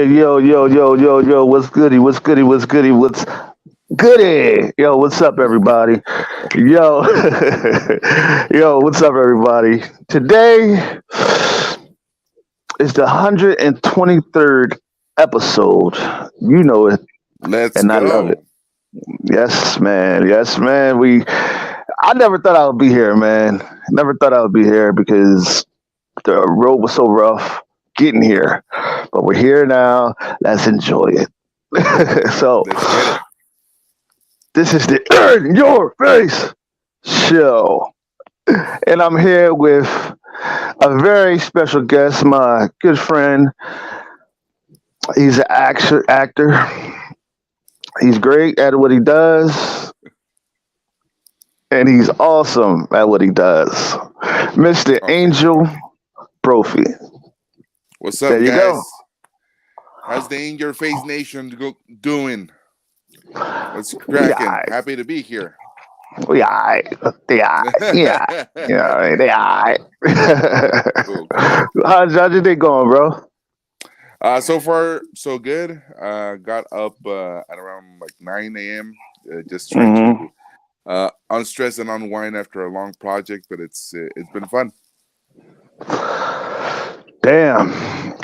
Hey, yo, what's goody? What's goody? What's goody? What's goody? Yo, what's up, everybody? Yo, yo, what's up, everybody? Today is the 123rd episode. You know it, Let's and I love it. go. Yes, man. Yes, man. I never thought I would be here, man. Never thought I would be here because the road was so rough getting here. But we're here now. Let's enjoy it. So, Let's get it. this is the Earn Your Face show. And I'm here with a very special guest, my good friend. He's an actor. He's great at what he does, and he's awesome at what he does. Mr. Okay. Angel Brophy. What's There up, you go. guys? How's the In Your Face Nation doing? What's We cracking? alright. Happy to be here. We alright. They alright. Yeah. Yeah, they alright. Cool, cool. How's your day going, bro? So far, so good. Got up at around like 9 a.m. Just trying Hmm. to unstress and unwind after a long project, but it's been fun. Damn,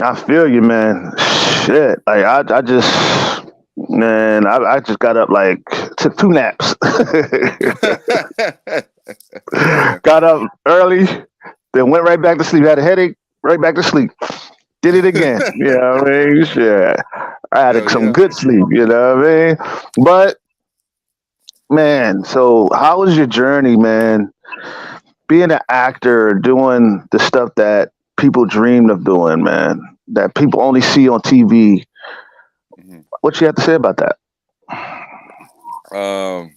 I feel you, man. Shit, like I just, man, I just got up like took two naps. Yeah. Got up early, then went right back to sleep. Had a headache, right back to sleep. Did it again. You know what I mean? Shit. I had Hell some yeah. good sleep. You know what I mean? But man, so how was your journey, man? Being an actor, doing the stuff that people dreamed of doing, man, that people only see on TV. Mhm. What you have to say about that? Um,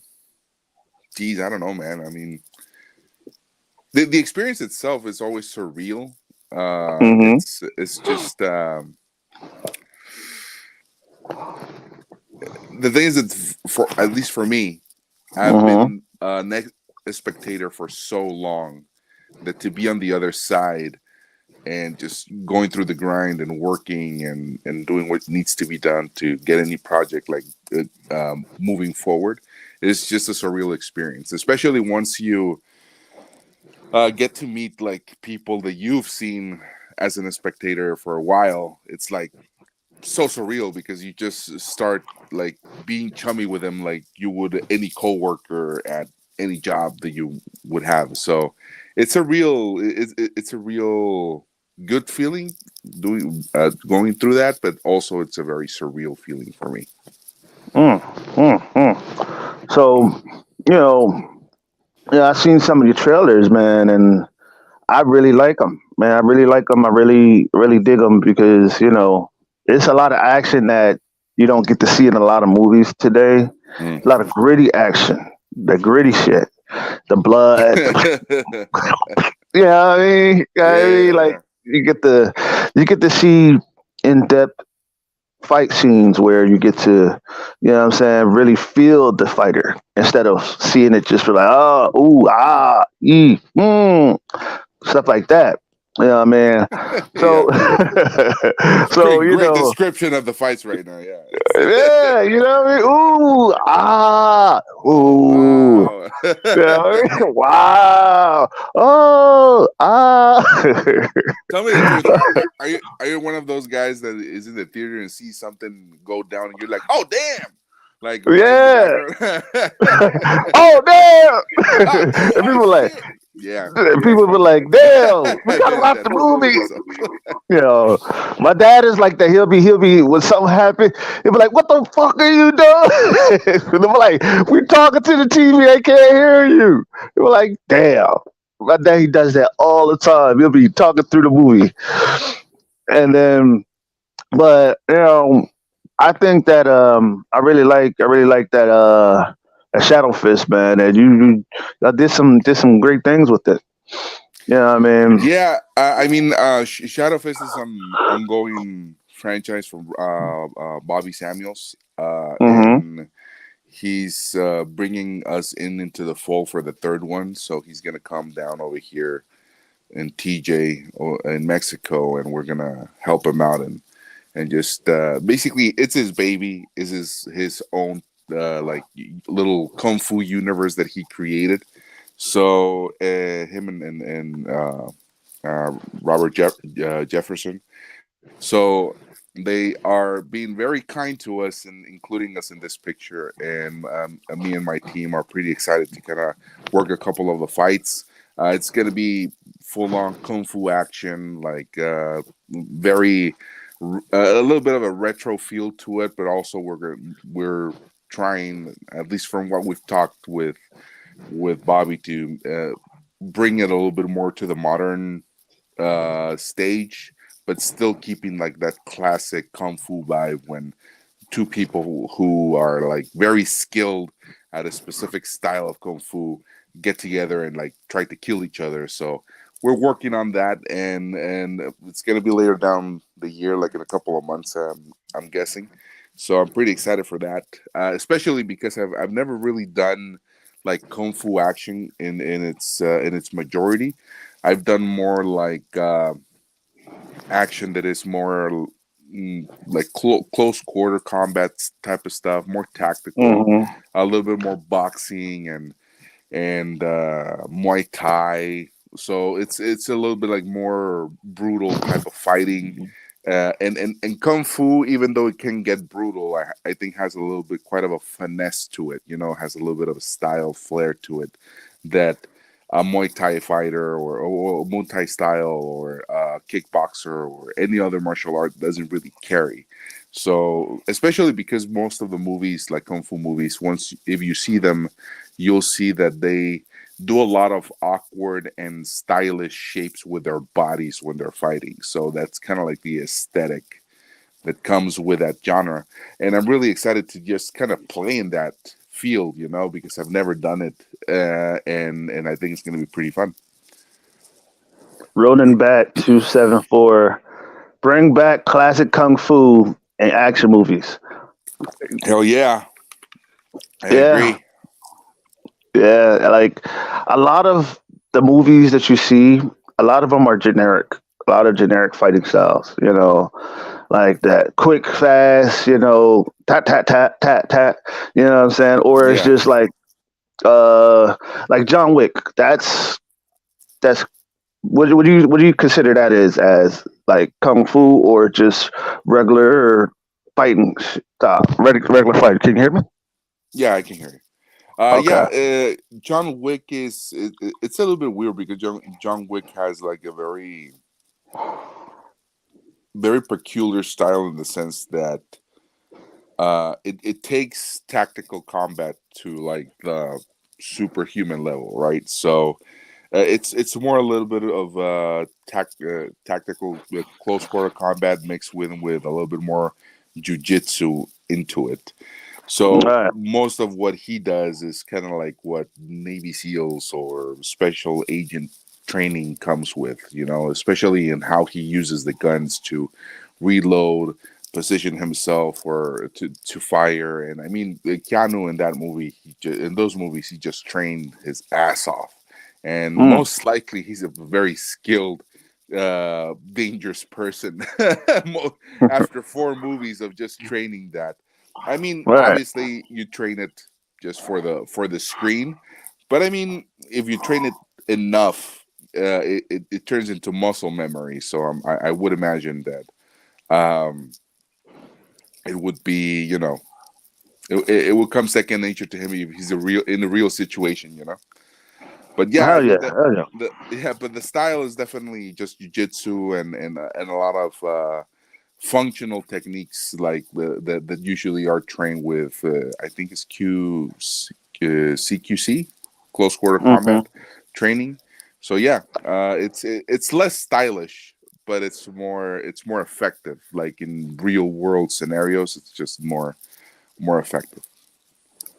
Geez, I don't know, man. I mean, the experience itself is always surreal. Mm-hmm. It's just the thing is that for at least for me, I've Mm-hmm. been a spectator for so long that to be on the other side and just going through the grind and working and doing what needs to be done to get any project like moving forward is just a surreal experience, especially once you get to meet like people that you've seen as a spectator for a while. It's like so surreal because you just start like being chummy with them like you would any coworker at any job that you would have. So it's a real good feeling doing going through that, but also it's a very surreal feeling for me. Mm, So, you know, yeah, I seen some of your trailers, man, and I really like them, man. I really like them. I really dig them because it's a lot of action that you don't get to see in a lot of movies today. Mm. A lot of gritty action, the gritty shit, the blood. Yeah, yeah, Like yeah. you get to see in depth fight scenes where you get to, really feel the fighter instead of seeing it just for like, oh, ooh, ah, stuff like that. You know what I mean? Yeah. So, It's a pretty so great description of the fights right now. Yeah, it's yeah, you know what I mean? Ooh, ah, oh ooh. wow. You know what I mean? Wow. Oh, ah. Tell me the truth. Are you one of those guys that is in the theater and sees something go down and you're like, oh damn, like right in the Yeah. background? Oh, damn. Ah, And oh people like, shit. Yeah, people were like, damn, we gotta yeah, watch the that's movie. so. You know, my dad is like that. He'll be when something happen. He'll be like, "What the fuck are you doing?" And I'm like, "We talking to the TV. I can't hear you." They were like, "Damn." My dad, he does that all the time. He'll be talking through the movie, and then, but I think that I really like that Shadow Fist, man. And you I did some great things with it. You know what I mean? Yeah, I mean, Shadowfist is an ongoing franchise from Bobby Samuels, Mm-hmm. and he's bringing us into the fold for the third one. So he's gonna come down over here in TJ in Mexico, and we're gonna help him out and and just basically it's his baby, is his own like little kung fu universe that he created. So him and Robert Jefferson. So they are being very kind to us and including us in this picture. And me and my team are pretty excited to kind of work a couple of the fights. It's going to be full on kung fu action, like very a little bit of a retro feel to it, but also we're trying, at least from what we've talked with Bobby, to bring it a little bit more to the modern stage, but still keeping like that classic kung fu vibe when two people who are like very skilled at a specific style of kung fu get together and like try to kill each other. So we're working on that, and it's gonna be later down the year, like in a couple of months, I'm guessing. So I'm pretty excited for that, especially because I've never really done like kung fu action in its majority. I've done more like action that is more like close quarter combat type of stuff, more tactical, Mm-hmm. a little bit more boxing and Muay Thai. So it's a little bit like more brutal type of fighting. And kung fu, even though it can get brutal, I think has a little bit quite of a finesse to it. You know, has a little bit of a style flair to it that a Muay Thai fighter or Muay Thai style or kickboxer or any other martial art doesn't really carry. So especially because most of the movies, like kung fu movies, once if you see them, you'll see that they do a lot of awkward and stylish shapes with their bodies when they're fighting. So that's kind of like the aesthetic that comes with that genre. And I'm really excited to just kind of play in that field, you know, because I've never done it, and I think it's going to be pretty fun. Rolling back 274. Bring back classic kung fu and action movies. Hell yeah, I Yeah, agree. yeah. Like a lot of the movies that you see, a lot of them are generic. A lot of generic fighting styles. Like that quick, fast. Tat tat tat tat tat. You know what I'm saying? Or it's Yeah. just like John Wick. That's what do you consider that is as like kung fu or just regular fighting style? Regular fighting. Can you hear me? Yeah, I can hear you. Okay. Yeah, John Wick it's a little bit weird because John Wick has like a very peculiar style in the sense that it takes tactical combat to like the superhuman level, right? So it's more a little bit of tactical close quarter combat mixed with a little bit more jujitsu into it. All So right. most of what he does is kind of like what Navy SEALs or special agent training comes with, you know, especially in how he uses the guns to reload, position himself or to fire. And I mean, Keanu in that movie, in those movies, he just trained his ass off, and Mm, most likely he's a very skilled, dangerous person. After 4 movies of just training that, I mean, right. obviously you train it just for the screen, but I mean, if you train it enough, it turns into muscle memory. So I would imagine that it would be, you know, it would come second nature to him if he's a real in a real situation, you know. But yeah, I Hell mean yeah. Hell yeah. but the style is definitely just jujitsu and a lot of functional techniques like that usually are trained with I think it's CQC, close quarter Hmm. combat training. So yeah, it's less stylish, but it's more effective. Like in real world scenarios, it's just more effective.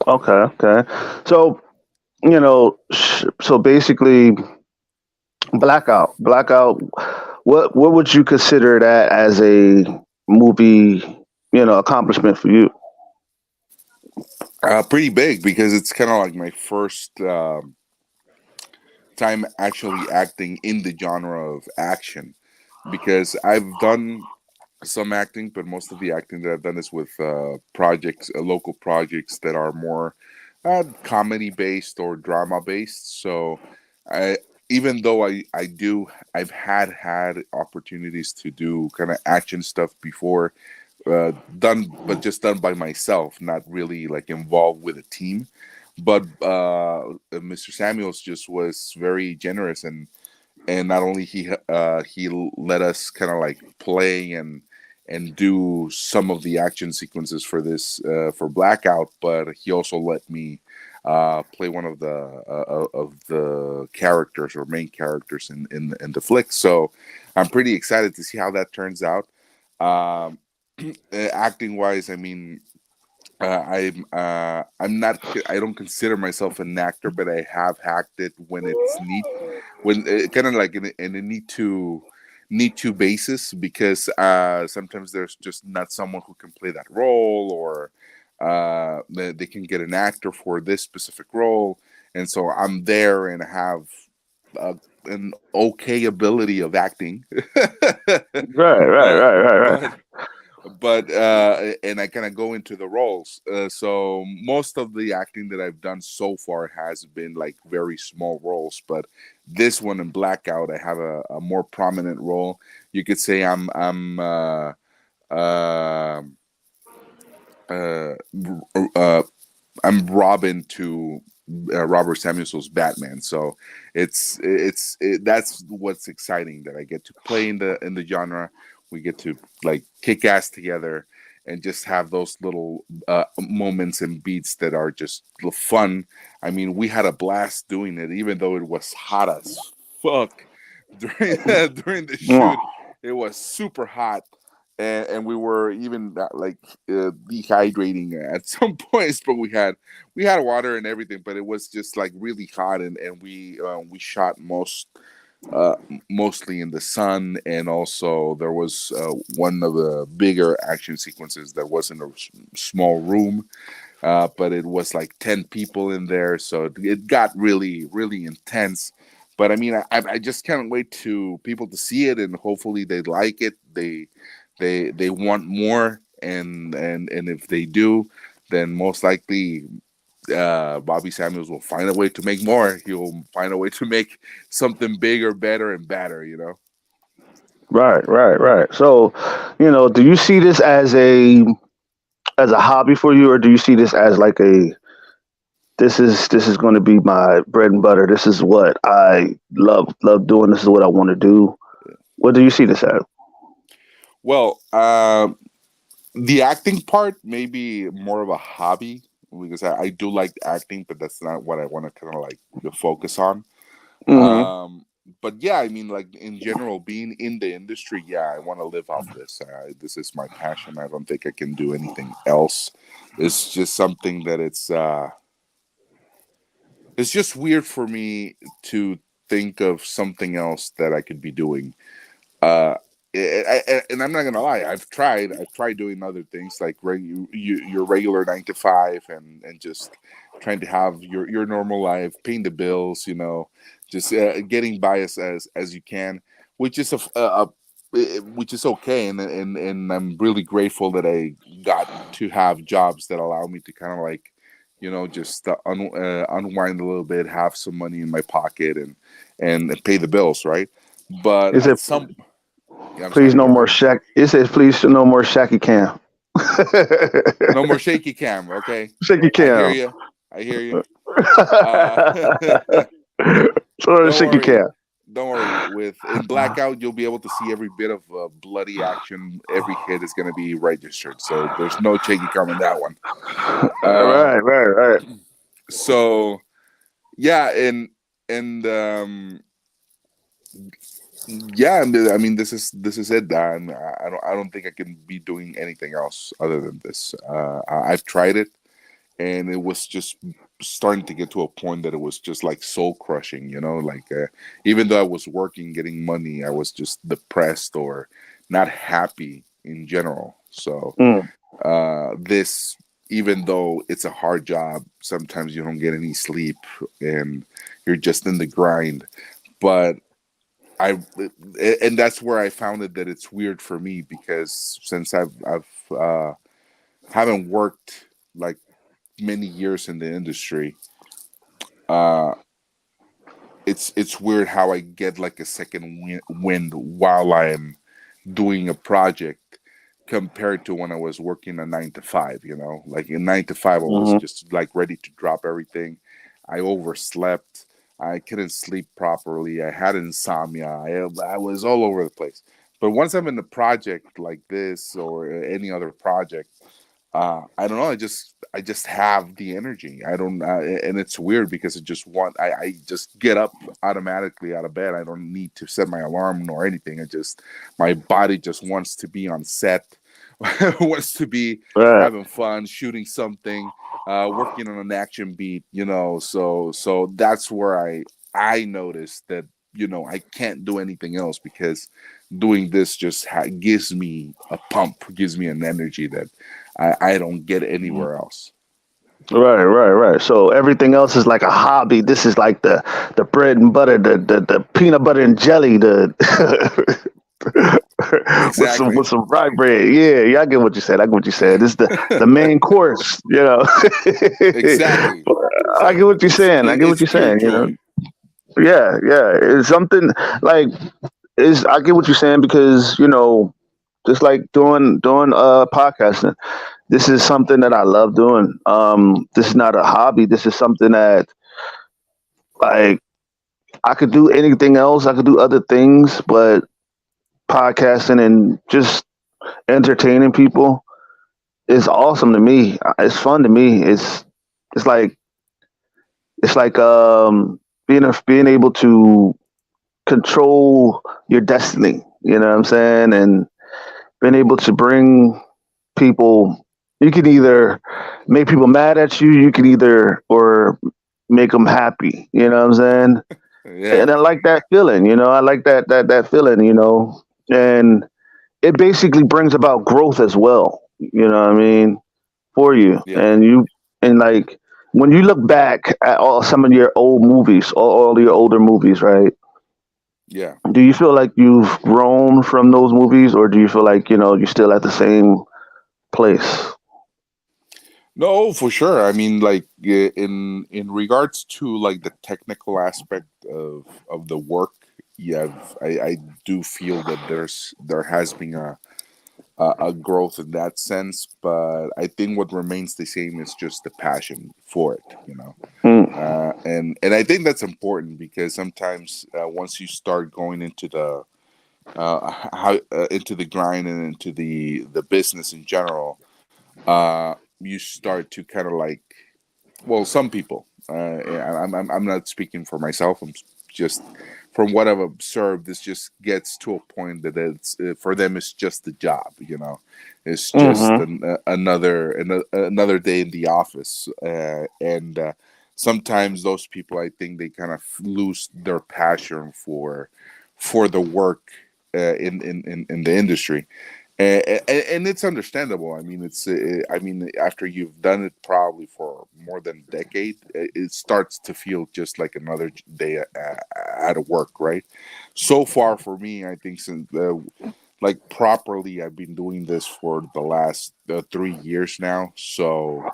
Okay. Okay. So so basically, Blackout. What would you consider that as a movie? Accomplishment for you. Pretty big because it's kind of like my first time actually acting in the genre of action because I've done some acting, but most of the acting that I've done is with projects, local projects that are more comedy based or drama based. So, I even though I've had opportunities to do kind of action stuff before, done but just done by myself, not really like involved with a team. But Mr. Samuels just was very generous, and not only he let us kind of like play and do some of the action sequences for this for Blackout, but he also let me play one of the characters or main characters in the flick. So I'm pretty excited to see how that turns out. Um, Acting wise, I mean, I'm not. I don't consider myself an actor, but I have acted when it's neat, when kind of like in a need to basis, because sometimes there's just not someone who can play that role, or they can get an actor for this specific role, and so I'm there and have uh, an okay ability of acting. Right, right, uh, right, right, but right. and I kind of go into the roles. So most of the acting that I've done so far has been like very small roles, but this one in Blackout, I have a more prominent role. You could say uh, uh, uh, I'm Robin to Robert Samuel's Batman. So that's what's exciting, that I get to play in the genre. We get to like kick ass together and just have those little moments and beats that are just fun. I mean, we had a blast doing it, even though it was hot as fuck during during the Mwah. shoot. It was super hot, and we were even like dehydrating at some points, but we had water and everything, but it was just like really hot, and we shot uh, mostly in the sun, and also there was one of the bigger action sequences that was in a small room, but it was like 10 people in there, so it got really really intense. But I mean, I just can't wait to people to see it, and hopefully they like it. They want more, and if they do, then most likely Bobby Samuels will find a way to make more. He'll find a way to make something bigger, better, and better. Right, right, right. So, do you see this as a hobby for you, or do you see this as like a this is going to be my bread and butter. This is what I love doing. This is what I want to do. What do you see this as? Well, the acting part may be more of a hobby, because I do like acting, but that's not what I want to kind of like focus on. Hmm. Um, but yeah, I mean, like in general, being in the industry, yeah, I want to live off this. This is my passion. I don't think I can do anything else. It's just something that it's just weird for me to think of something else that I could be doing. uh and I'm not gonna lie, I've tried doing other things like your regular 9 to 5, and just trying to have your normal life, paying the bills, just getting by as you can, which is which is okay, and I'm really grateful that I got to have jobs that allow me to kind of like just unwind a little bit, have some money in my pocket, and pay the bills, right? But Is at it some Yeah, I'm please sorry. no Go more ahead. Shaq? It says please no more Shaky Cam. No more shaky cam. Okay, Shaky I hear Cam. you. I hear you. Uh, So don't Shaky worry. Cam. Don't worry. With in blackout, you'll be able to see every bit of bloody action. Every hit is going to be registered, so there's no shaky cam in that one. Right, Um, right, right. so yeah, and yeah, I mean, this is it. I don't think I can be doing anything else other than this. I've tried it, and it was just starting to get to a point that it was just like soul crushing, like even though I was working, getting money, I was just depressed or not happy in general. So Mm. this, even though it's a hard job, sometimes you don't get any sleep, and you're just in the grind. But I and that's where I found it that it's weird for me because since I've haven't worked like many years in the industry, uh, it's weird how I get like a second wind while I'm doing a project compared to when I was working a 9 to 5. You know, like in 9 to 5, I was Hmm. just like ready to drop everything. I overslept. I couldn't sleep properly. I had insomnia. I was all over the place. But once I'm in a project like this or any other project, I don't know. I just have the energy. I don't, and it's weird because it just I just get up automatically out of bed. I don't need to set my alarm nor anything. I just my body just wants to be on set, wants to be Right. having fun, shooting something, working on an action beat. So that's where I noticed that I can't do anything else because doing this just gives me a pump, gives me an energy that I don't get anywhere else. Right, right, right. So everything else is like a hobby. This is like the bread and butter, the peanut butter and jelly, the with Exactly. some rye bread. Yeah, yeah, I get what you said. I get what you said. This is the main course, you know. Exactly. I get Exactly. what you're saying. I get what It's you're pure saying, you know. joy. Yeah, yeah. It's something like is I get what you're saying because, just like doing podcasting. This is something that I love doing. This is not a hobby. This is something that like I could do anything else. I could do other things, but podcasting and just entertaining people is awesome to me. It's fun to me. It's like it's like being able to control your destiny. You know what I'm saying? And being able to bring people. You can either make people mad at you. You can either or make them happy. You know what I'm saying? Yeah. And I like that feeling. I like that feeling. And it basically brings about growth as well. You know what I mean? For you Yeah. and you and like when you look back at all some of your old movies, all your older movies, right? Yeah. Do you feel like you've grown from those movies, or do you feel like you're still at the same place? No, for sure. I mean, like in regards to like the technical aspect of the work, yeah, I do feel that there has been a growth in that sense, but I think what remains the same is just the passion for it. Mm, And I think that's important because sometimes once you start going into the how into the grind and into the business in general, you start to kind of like, well, some people. I'm not speaking for myself. I'm just from what I've observed. This just gets to a point that it's for them. It's just a job. It's just mm-hmm. another day in the office, and sometimes those people, I think, they kind of lose their passion for the work in the industry, and it's understandable. I mean, I mean, after you've done it probably for more than a decade, it starts to feel just like another day at work, right? So far for me, I think since like properly, I've been doing this for the last 3 years now. So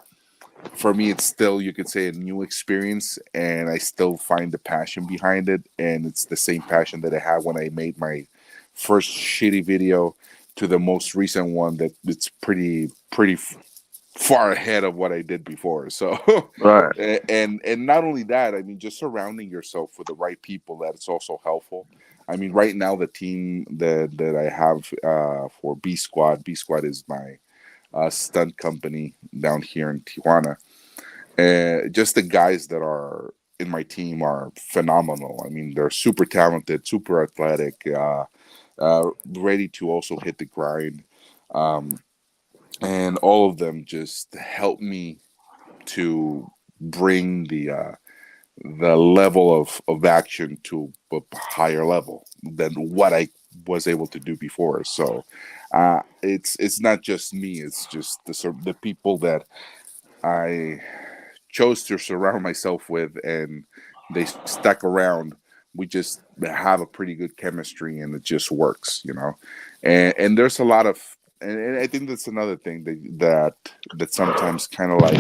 for me, it's still, you could say, a new experience, and I still find the passion behind it, and it's the same passion that I had when I made my first shitty video to the most recent one that it's pretty far ahead of what I did before. So Right. and not only that, I mean, just surrounding yourself with the right people, that it's also helpful. I mean, right now the team that I have for B Squad is my stunt company down here in Tijuana. Just the guys that are in my team are phenomenal. I mean, they're super talented, super athletic, ready to also hit the grind. Um, and all of them just help me to bring the level of action to a higher level than what I was able to do before. So it's not just me; it's just the people that I chose to surround myself with, and they stuck around we just have a pretty good chemistry and it just works, you know. And there's a lot of, and I think that's another thing that sometimes kind of like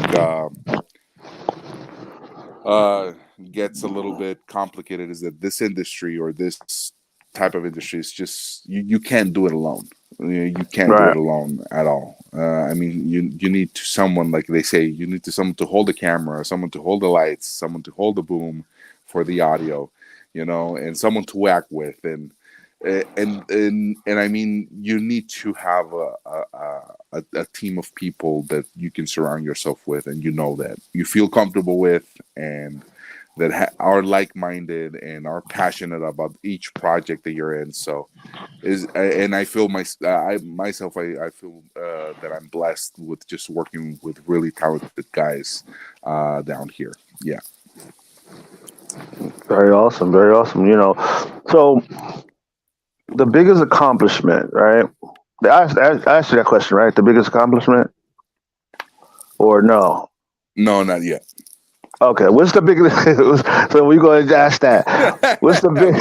uh, gets a little bit complicated, is that this industry or this type of industry is just you can't do it alone. You can't do it Right. alone at all. I mean, you need to someone, like they say, you need to someone to hold the camera, someone to hold the lights, someone to hold the boom for the audio, you know, and someone to act with, and I mean, you need to have a team of people that you can surround yourself with, and you know that you feel comfortable with, and that are like-minded and are passionate about each project that you're in. So and I feel I myself, I feel that I'm blessed with just working with really talented guys down here. Yeah. Very awesome. Very awesome. So the biggest accomplishment, right? I asked you that question, right? The biggest accomplishment, or no? No, not yet. Okay, what's the biggest? So we going to ask that. What's the big?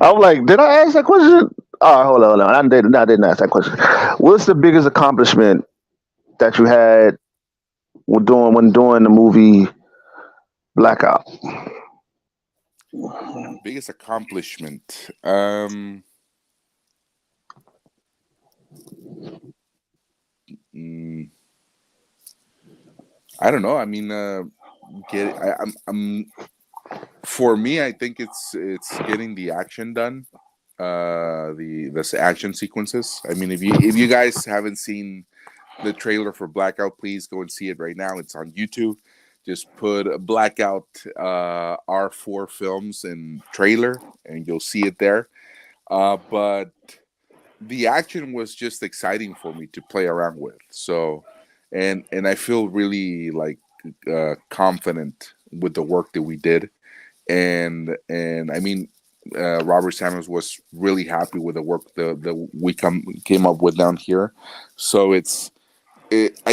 I'm like, did I ask that question? Oh, hold on. I didn't ask that question. What's the biggest accomplishment that you had when doing the movie Blackout? Biggest accomplishment. Mm, I don't know. I mean, I'm for me, I think it's getting the action done. The action sequences. I mean, if you guys haven't seen the trailer for Blackout, please go and see it right now. It's on YouTube. Just put Blackout R4 Films in trailer, and you'll see it there. But the action was just exciting for me to play around with. So, and I feel really like confident with the work that we did, and I mean, Robert Samuels was really happy with the work that we came up with down here. So I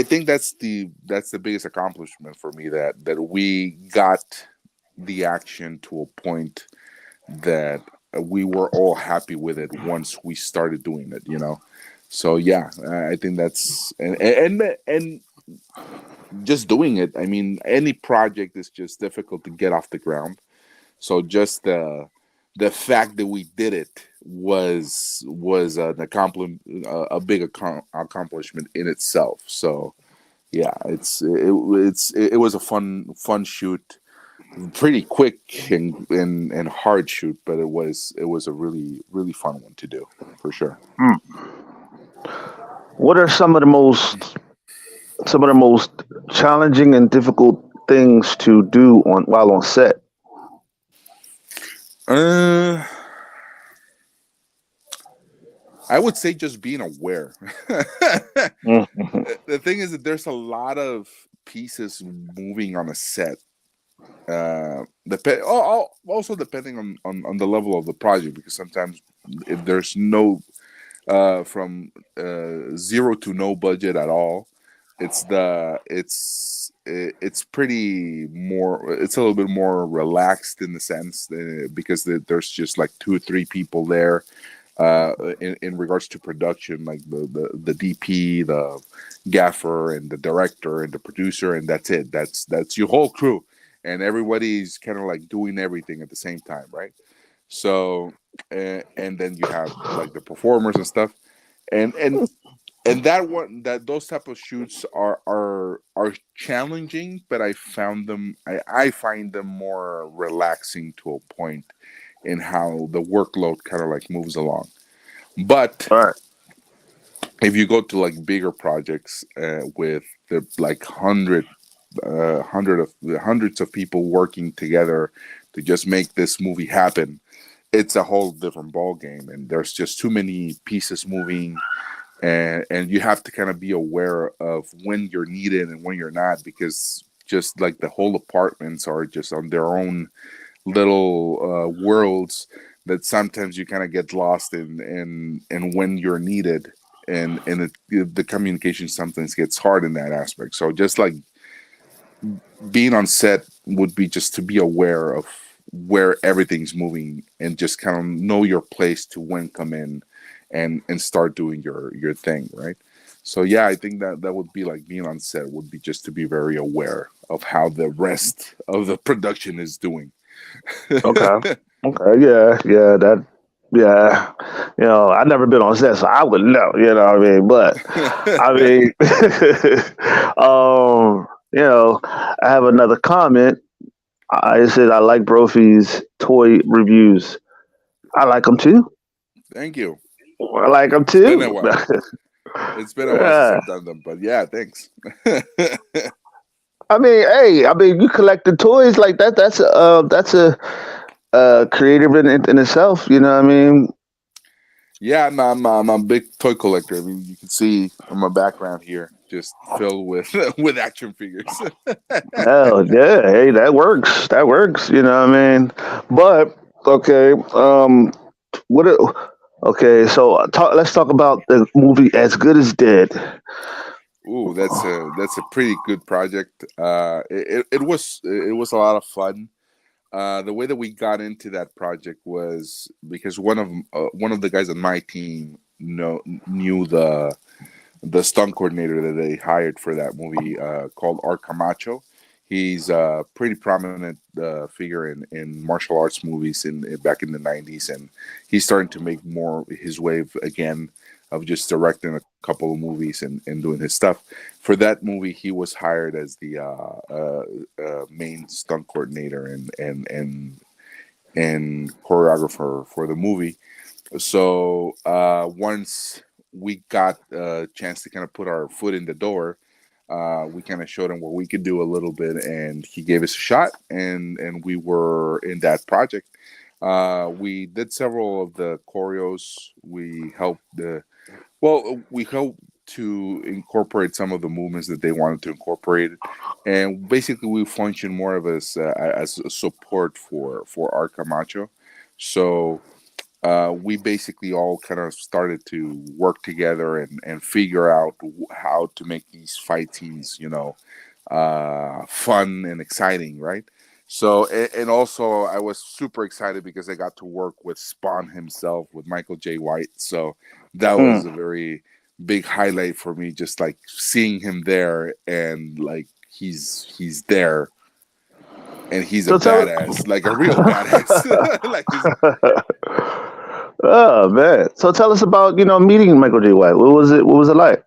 think that's the biggest accomplishment for me, that we got the action to a point that we were all happy with it once we started doing it, you know. So yeah, I think that's and just doing it. I mean, any project is just difficult to get off the ground. So just the fact that we did it was an a big accomplishment in itself. So yeah, it was a fun shoot, pretty quick and hard shoot, but it was a really fun one to do for sure. Hmm. What are some of the most challenging and difficult things to do while on set? Uh, I would say just being aware. Mm-hmm. The thing is that there's a lot of pieces moving on a set. Also depending on the level of the project, because sometimes if there's no from zero to no budget at all, it's pretty more, it's a little bit more relaxed in the sense, because there's just like two or three people there, in regards to production, like the DP, the gaffer, and the director, and the producer, and that's it. That's your whole crew, and everybody's kind of like doing everything at the same time, right? So, and then you have like the performers and stuff, and that those type of shoots are challenging, but I find them more relaxing to a point in how the workload kind of like moves along. But All right. if you go to like bigger projects, with the like hundreds of people working together to just make this movie happen, it's a whole different ball game, and there's just too many pieces moving, and you have to kind of be aware of when you're needed and when you're not, because just like the whole apartments are just on their own little worlds, that sometimes you kind of get lost in when you're needed, and the communication sometimes gets hard in that aspect. So just like being on set would be just to be aware of where everything's moving and just kind of know your place to when come in and start doing your thing, right? So yeah, I think that that would be like being on set would be just to be very aware of how the rest of the production is doing. Okay. Okay. Yeah. Yeah. That. Yeah. I never been on set, so I wouldn't know. You know what I mean? But I mean, I have another comment. I said I like Brophy's toy reviews. I like them too. Thank you. I like them It's been a too. while. It's been a while since Yeah. I've done them, but yeah, thanks. I mean, hey, I mean, you collecting toys like that. That's a creative in itself. You know what I mean? Yeah, I'm a big toy collector. I mean, you can see on my background here, just filled with with action figures. Hell yeah, hey, that works. That works. You know what I mean? But okay, what? Okay, so let's talk about the movie As Good as Dead. Ooh, that's a pretty good project. It was a lot of fun. The way that we got into that project was because one of the guys on my team knew the stunt coordinator that they hired for that movie, called Art Camacho. He's a pretty prominent figure in martial arts movies back in the '90s, and he's starting to make more his wave again of just directing a couple of movies and doing his stuff. For that movie, he was hired as the main stunt coordinator and choreographer for the movie. So once we got a chance to kind of put our foot in the door, we kind of showed him what we could do a little bit, and he gave us a shot, and we were in that project. We did several of the choreos. We helped to incorporate some of the movements that they wanted to incorporate, and basically we function more of as a support for Art Camacho. So we basically all kind of started to work together and figure out how to make these fight scenes, fun and exciting, right? So, and also I was super excited because I got to work with Spawn himself, with Michael J. White. So that was a Mm. very big highlight for me, just like seeing him there and like he's there and he's a So tell. badass, like a real badass, like he's Oh man! So tell us about meeting Michael J. White. What was it? What was it like?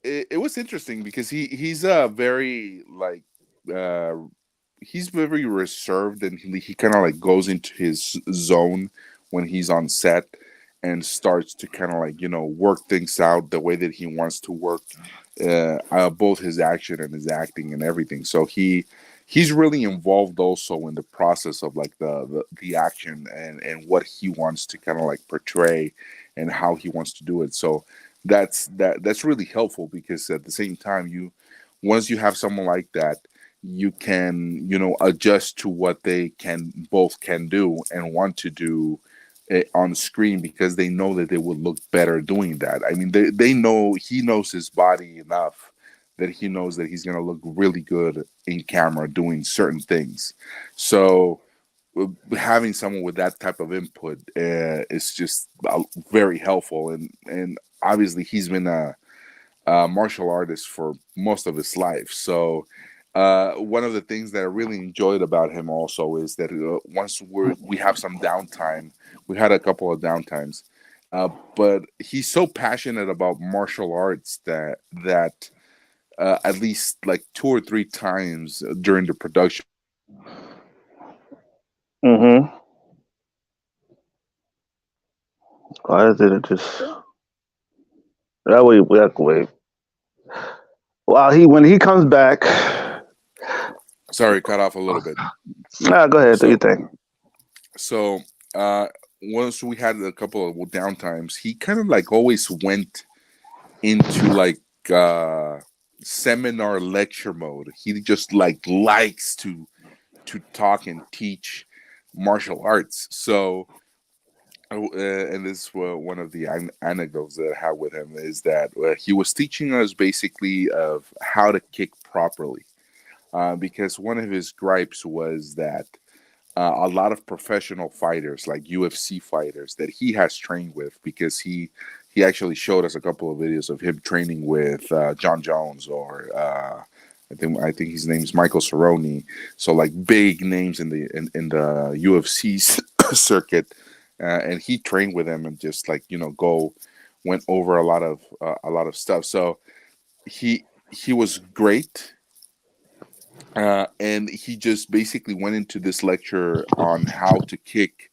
it was interesting because he's a very like uh he's very reserved, and he kind of like goes into his zone when he's on set and starts to kind of like work things out the way that he wants to work, both his action and his acting and everything. So he's really involved also in the process of like the action and what he wants to kind of like portray and how he wants to do it. So that's really helpful because at the same time, you once you have someone like that, you can adjust to what they can do and want to do on screen, because they know that they would look better doing that. I mean, they know he knows his body enough that he knows that he's going to look really good in camera doing certain things. So having someone with that type of input is just very helpful. And obviously he's been a martial artist for most of his life. So one of the things that I really enjoyed about him also is that once we have some downtime, we had a couple of downtimes, but he's so passionate about martial arts that at least like two or three times during the production of the movie, he actually Mm-hmm. he Why did it just? That way, that way. Well, when he comes back, sorry, cut off a little bit. go ahead, do your So thing. so uh, once we had a couple of downtimes, he kind of like always went into like uh seminar lecture mode. He just like likes to talk and teach martial arts. So and this is one of the anecdotes that I have with him is that he was teaching us basically of how to kick properly, because one of his gripes was that a lot of professional fighters, like UFC fighters, that he has trained with, because he actually showed us a couple of videos of him training with John Jones, or I think his name's Michael Cerrone. So like big names in the UFC circuit, and he trained with them and just like go went over a lot of stuff. So he was great. And he just basically went into this lecture on how to kick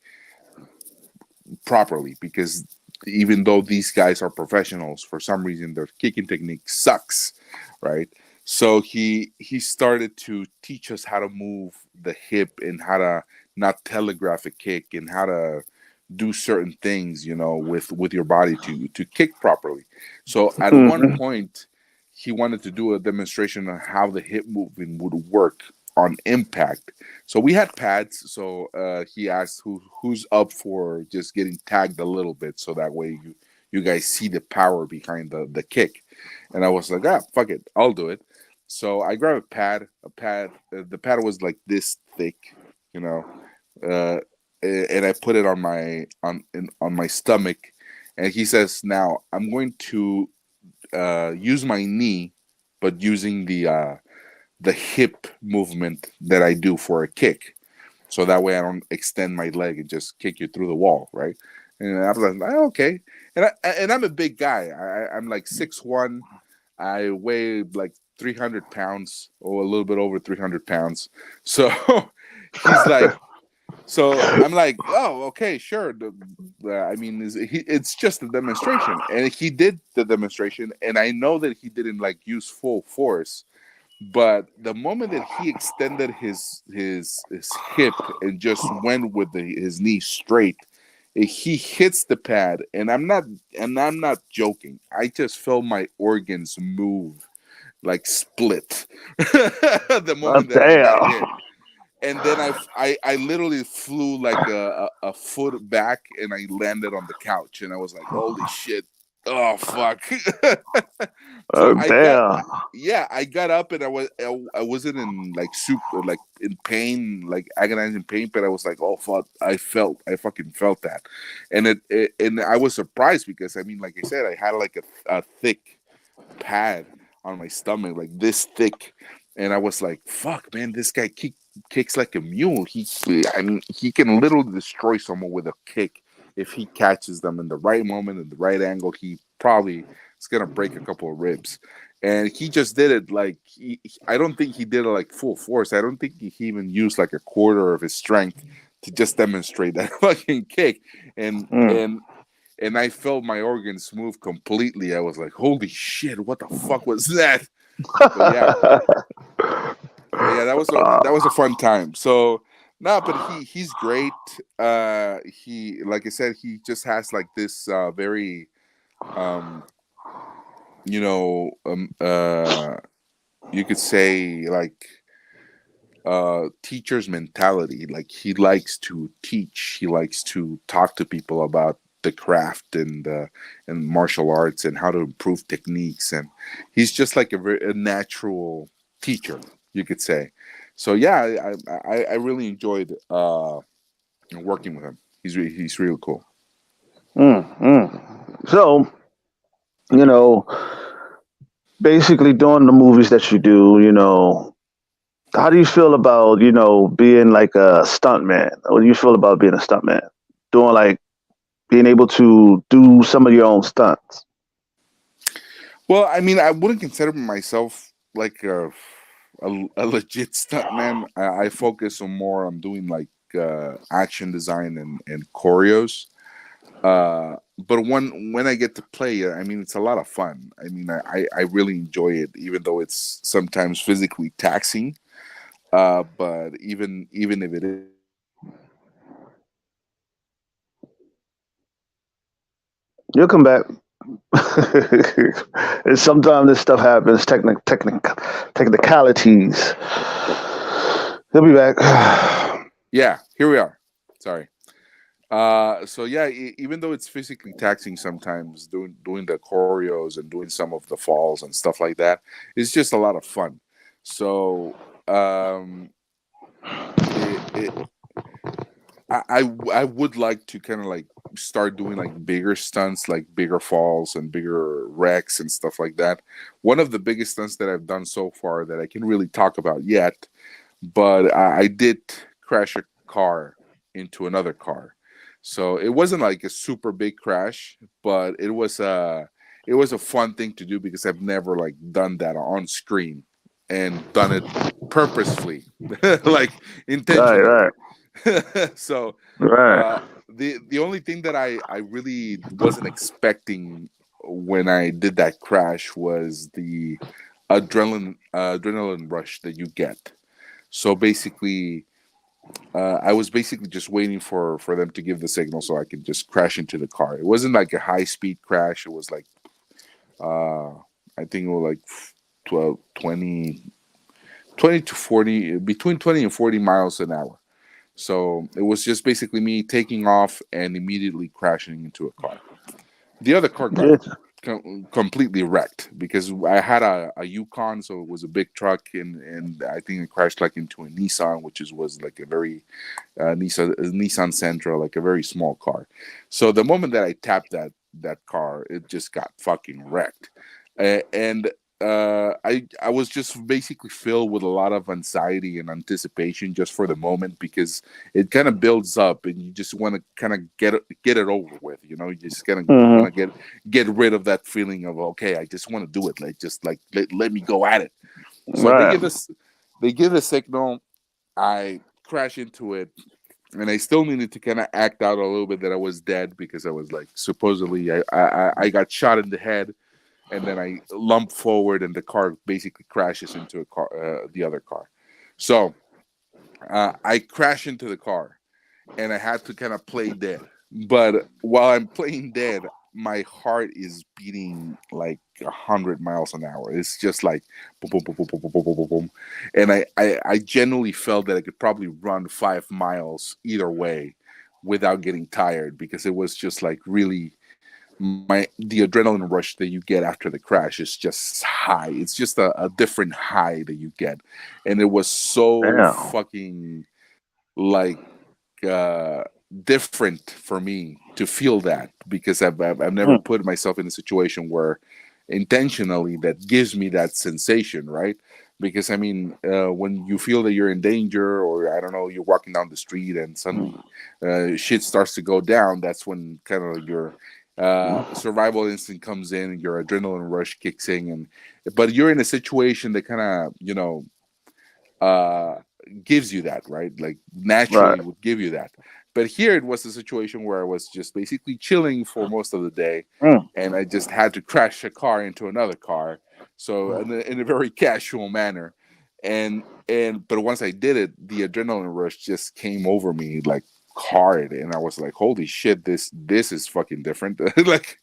properly, because even though these guys are professionals, for some reason their kicking technique sucks, right? So he started to teach us how to move the hip and how to not telegraph a kick and how to do certain things, with your body to kick properly. So at one Mm-hmm. point, he wanted to do a demonstration on how the hip movement would work on impact. So we had pads. So he asked who's up for just getting tagged a little bit, so that way you guys see the power behind the kick. And I was like, fuck it, I'll do it. So I grabbed a pad. The pad was like this thick, you know, uh, and I put it on my stomach. And he says, "Now I'm going to use my knee, but using the hip movement that I do for a kick, so that way I don't extend my leg and just kick you through the wall, right?" And I was like, okay. And I'm a big guy. I'm like 6'1". I weigh like 300 pounds, or a little bit over 300 pounds. So he's like, so I'm like, oh, okay, sure. I mean, it's just a demonstration, and he did the demonstration, and I know that he didn't like use full force, but the moment that he extended his hip and just went with his knee straight, he hits the pad, and I'm not joking. I just felt my organs move, like split, the Oh, moment that I got damn. hit. And then I literally flew like a foot back, and I landed on the couch, and I was like, holy shit. Oh fuck. So Oh, damn. yeah, I got up, and I wasn't in like super like in pain, like agonizing pain, but I was like, oh fuck, I fucking felt that. And and I was surprised, because I mean, like I said, I had like a thick pad on my stomach, like this thick. And I was like, fuck, man, this guy kicks like a mule. I mean, he can literally destroy someone with a kick if he catches them in the right moment, in the right angle. He probably is gonna break a couple of ribs. And he just did it like I don't think he did it like full force. I don't think he even used like a quarter of his strength to just demonstrate that fucking kick. And Mm. and and I felt my organs move completely. I was like, "Holy shit! What the fuck was that?" But yeah, that was a fun time. So no, but he's great. He, like I said, he just has like this very um you know you could say like teacher's mentality. Like he likes to teach, he likes to talk to people about the craft and martial arts and how to improve techniques, and he's just like a natural teacher, you could say. So yeah, I really enjoyed working with him. He's really cool. Mm. So, you know, basically doing the movies that you do, how do you feel about, being like a stuntman? What do you feel about being a stuntman? Doing like being able to do some of your own stunts. Well, I mean, I wouldn't consider myself like a legit stuntman. I focus on more on doing like action design and choreos. But when I get to play it, I mean, it's a lot of fun. I mean, I really enjoy it, even though it's sometimes physically taxing. But even if it is, You'll come back. And sometimes this stuff happens, technicalities. He'll be back. yeah, here we are. Sorry. So yeah, even though it's physically taxing sometimes, doing the choreos and doing some of the falls and stuff like that, it's just a lot of fun. So um, it I would like to kind of like start doing like bigger stunts, like bigger falls and bigger wrecks and stuff like that. One of the biggest stunts that I've done so far that I can really talk about yet, but I did crash a car into another car. So it wasn't like a super big crash, but it was a fun thing to do because I've never like done that on screen and done it purposefully, like Right, intentionally. right, So right. the only thing that I really wasn't expecting when I did that crash was the adrenaline rush that you get. So basically, I was basically just waiting for them to give the signal so I could just crash into the car. It wasn't like a high speed crash. It was like uh, I think it was like 12, 20, 20 to 40, between 20 and 40 miles an hour. So it was just basically me taking off and immediately crashing into a car. The other car got Yeah. completely wrecked because I had a Yukon, so it was a big truck, and I think it crashed like into a Nissan, which was like a very Nissan Sentra, like a very small car. So the moment that I tapped that car, it just got fucking wrecked, and I was just basically filled with a lot of anxiety and anticipation just for the moment because it kind of builds up and you just want to kind of get it over with. You know, you just kind of want Hmm. to get rid of that feeling of okay, I just want to do it. Like just like let me go at it. So Right, they give a signal. I crash into it, and I still needed to kind of act out a little bit that I was dead because I was like supposedly I got shot in the head, and then I lump forward, and the car basically crashes into a car, the other car. So I crash into the car, and I had to kind of play dead. But while I'm playing dead, my heart is beating like 100 miles an hour. It's just like boom, boom, boom, boom, boom, boom, boom, boom, boom, boom. And I genuinely felt that I could probably run 5 miles either way without getting tired because it was just like really the adrenaline rush that you get after the crash is just high. It's just a different high that you get, and it was so damn. fucking like uh, different for me to feel that because I've never Mm. put myself in a situation where intentionally that gives me that sensation, right? Because I mean, when you feel that you're in danger, or I don't know, you're walking down the street and suddenly shit starts to go down, that's when kind of your survival instinct comes in, and your adrenaline rush kicks in, and but you're in a situation that kind of uh, gives you that, right? Like Right. naturally would give you that. But here it was a situation where I was just basically chilling for most of the day, Mm. and I just had to crash a car into another car, so in a very casual manner, and but once I did it, the adrenaline rush just came over me like hard, and I was like, "Holy shit, this is fucking different!" Like,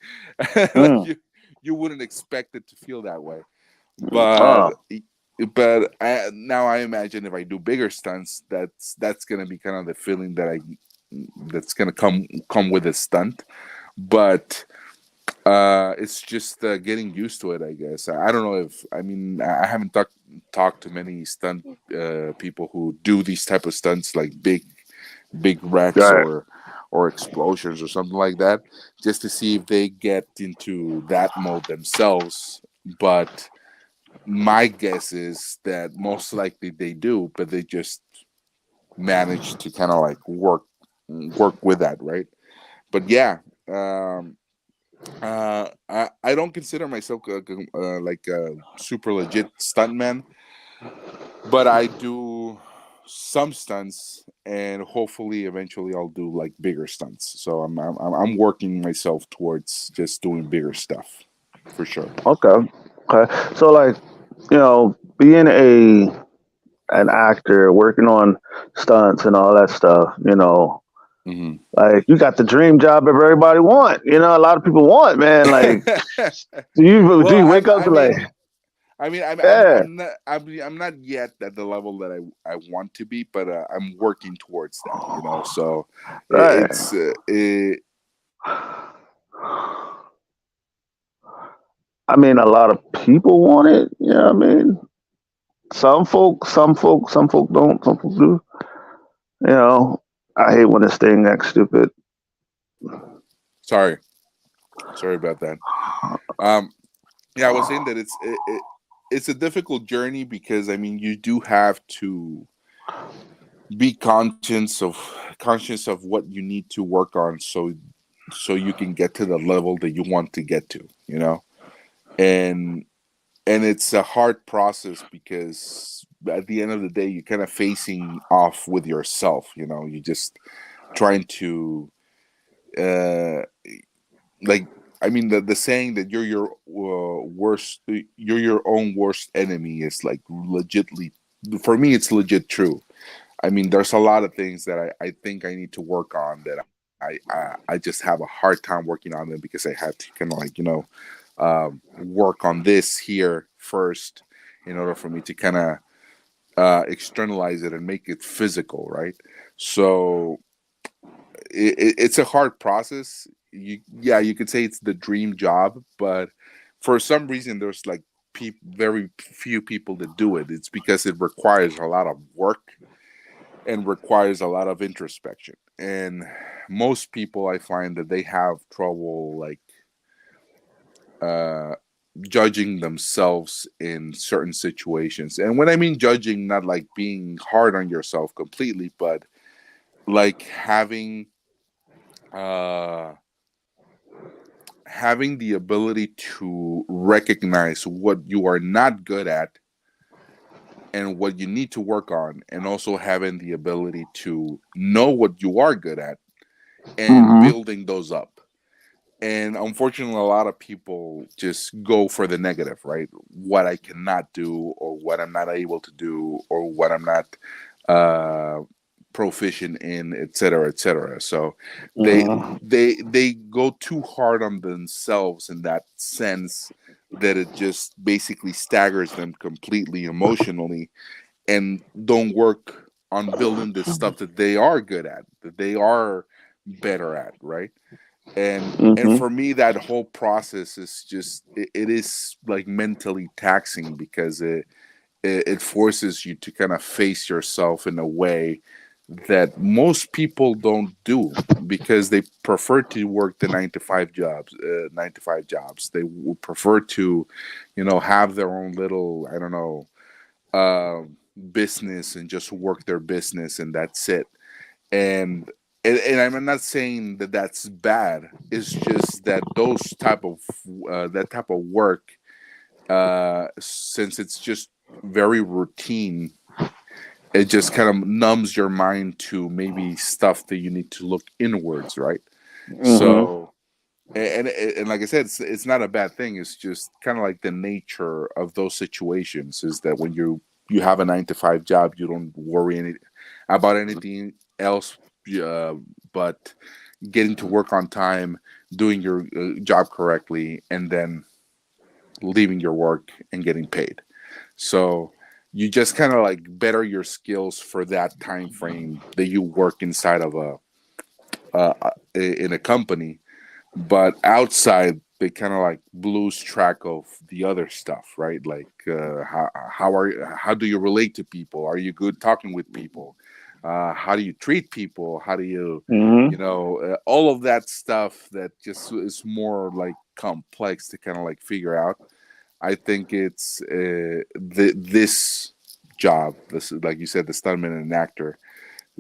like Mm. you wouldn't expect it to feel that way, Oh, but now I imagine if I do bigger stunts, that's gonna be kind of the feeling that's gonna come with a stunt. But it's just getting used to it, I guess. I don't know if I mean I haven't talked to many stunt people who do these type of stunts like big wrecks right. or explosions or something like that, just to see if they get into that mode themselves. But my guess is that most likely they do, but they just manage to kind of like work with that, right? But yeah, I don't consider myself like a super legit stuntman, but I do some stunts, and hopefully eventually I'll do like bigger stunts. So I'm working myself towards just doing bigger stuff for sure. Okay. Okay. So like, being an actor, working on stunts and all that stuff, Hmm. like you got the dream job that everybody want. A lot of people want, man. Like, do Well, you wake up I to like, mean, yeah, I'm not yet at the level that I want to be, but I'm working towards that. So it's right. I mean, a lot of people want it. I mean, some folk don't. Some folk do. You know. I hate when this thing acts stupid. Sorry, sorry about that. Um, yeah, I was saying that it's a difficult journey because I mean you do have to be conscious of what you need to work on so you can get to the level that you want to get to, you know. And and it's a hard process because at the end of the day you're kind of facing off with yourself, you know. You just trying to uh like I mean the saying that you're your worst you're your own worst enemy is like legitly, for me it's legit true. I mean, there's a lot of things that I think I need to work on that I just have a hard time working on them because I have to kind of like, you know, work on this here first in order for me to kind of externalize it and make it physical, right? So it's a hard process. Yeah, you could say it's the dream job, but for some reason, there's like very few people that do it. It's because it requires a lot of work and requires a lot of introspection. And most people, I find that they have trouble like uh, judging themselves in certain situations. And when I mean judging, not like being hard on yourself completely, but like uh, having the ability to recognize what you are not good at and what you need to work on, and also having the ability to know what you are good at and Mm-hmm. building those up. And unfortunately, a lot of people just go for the negative, right? What I cannot do, or what I'm not able to do, or what I'm not uh, proficient in, etc., etc. So they Mm-hmm. they go too hard on themselves in that sense that it just basically staggers them completely emotionally, and don't work on building the stuff that they are good at, that they are better at, right? And Mm-hmm. for me that whole process is just it is like mentally taxing because it forces you to kind of face yourself in a way that most people don't do because they prefer to work the 9 to 5 jobs. They would prefer to, you know, have their own little, I don't know, uh, business and just work their business and that's it. And and I'm not saying that that's bad. It's just that those type of that type of work, since it's just very routine, it just kind of numbs your mind to maybe stuff that you need to look inwards, right? Mm-hmm. So, and like I said, it's not a bad thing. It's just kind of like the nature of those situations is that when you have a 9 to 5 job, you don't worry about anything else, uh, but getting to work on time, doing your job correctly, and then leaving your work and getting paid. So you just kind of like better your skills for that time frame that you work inside of in a company, but outside they kind of like lose track of the other stuff, right? Like how do you relate to people? Are you good talking with people? How do you treat people? How do you, you Mm-hmm. know, all of that stuff that just is more like complex to kind of like figure out. I think it's this job, this, like you said, the stuntman and actor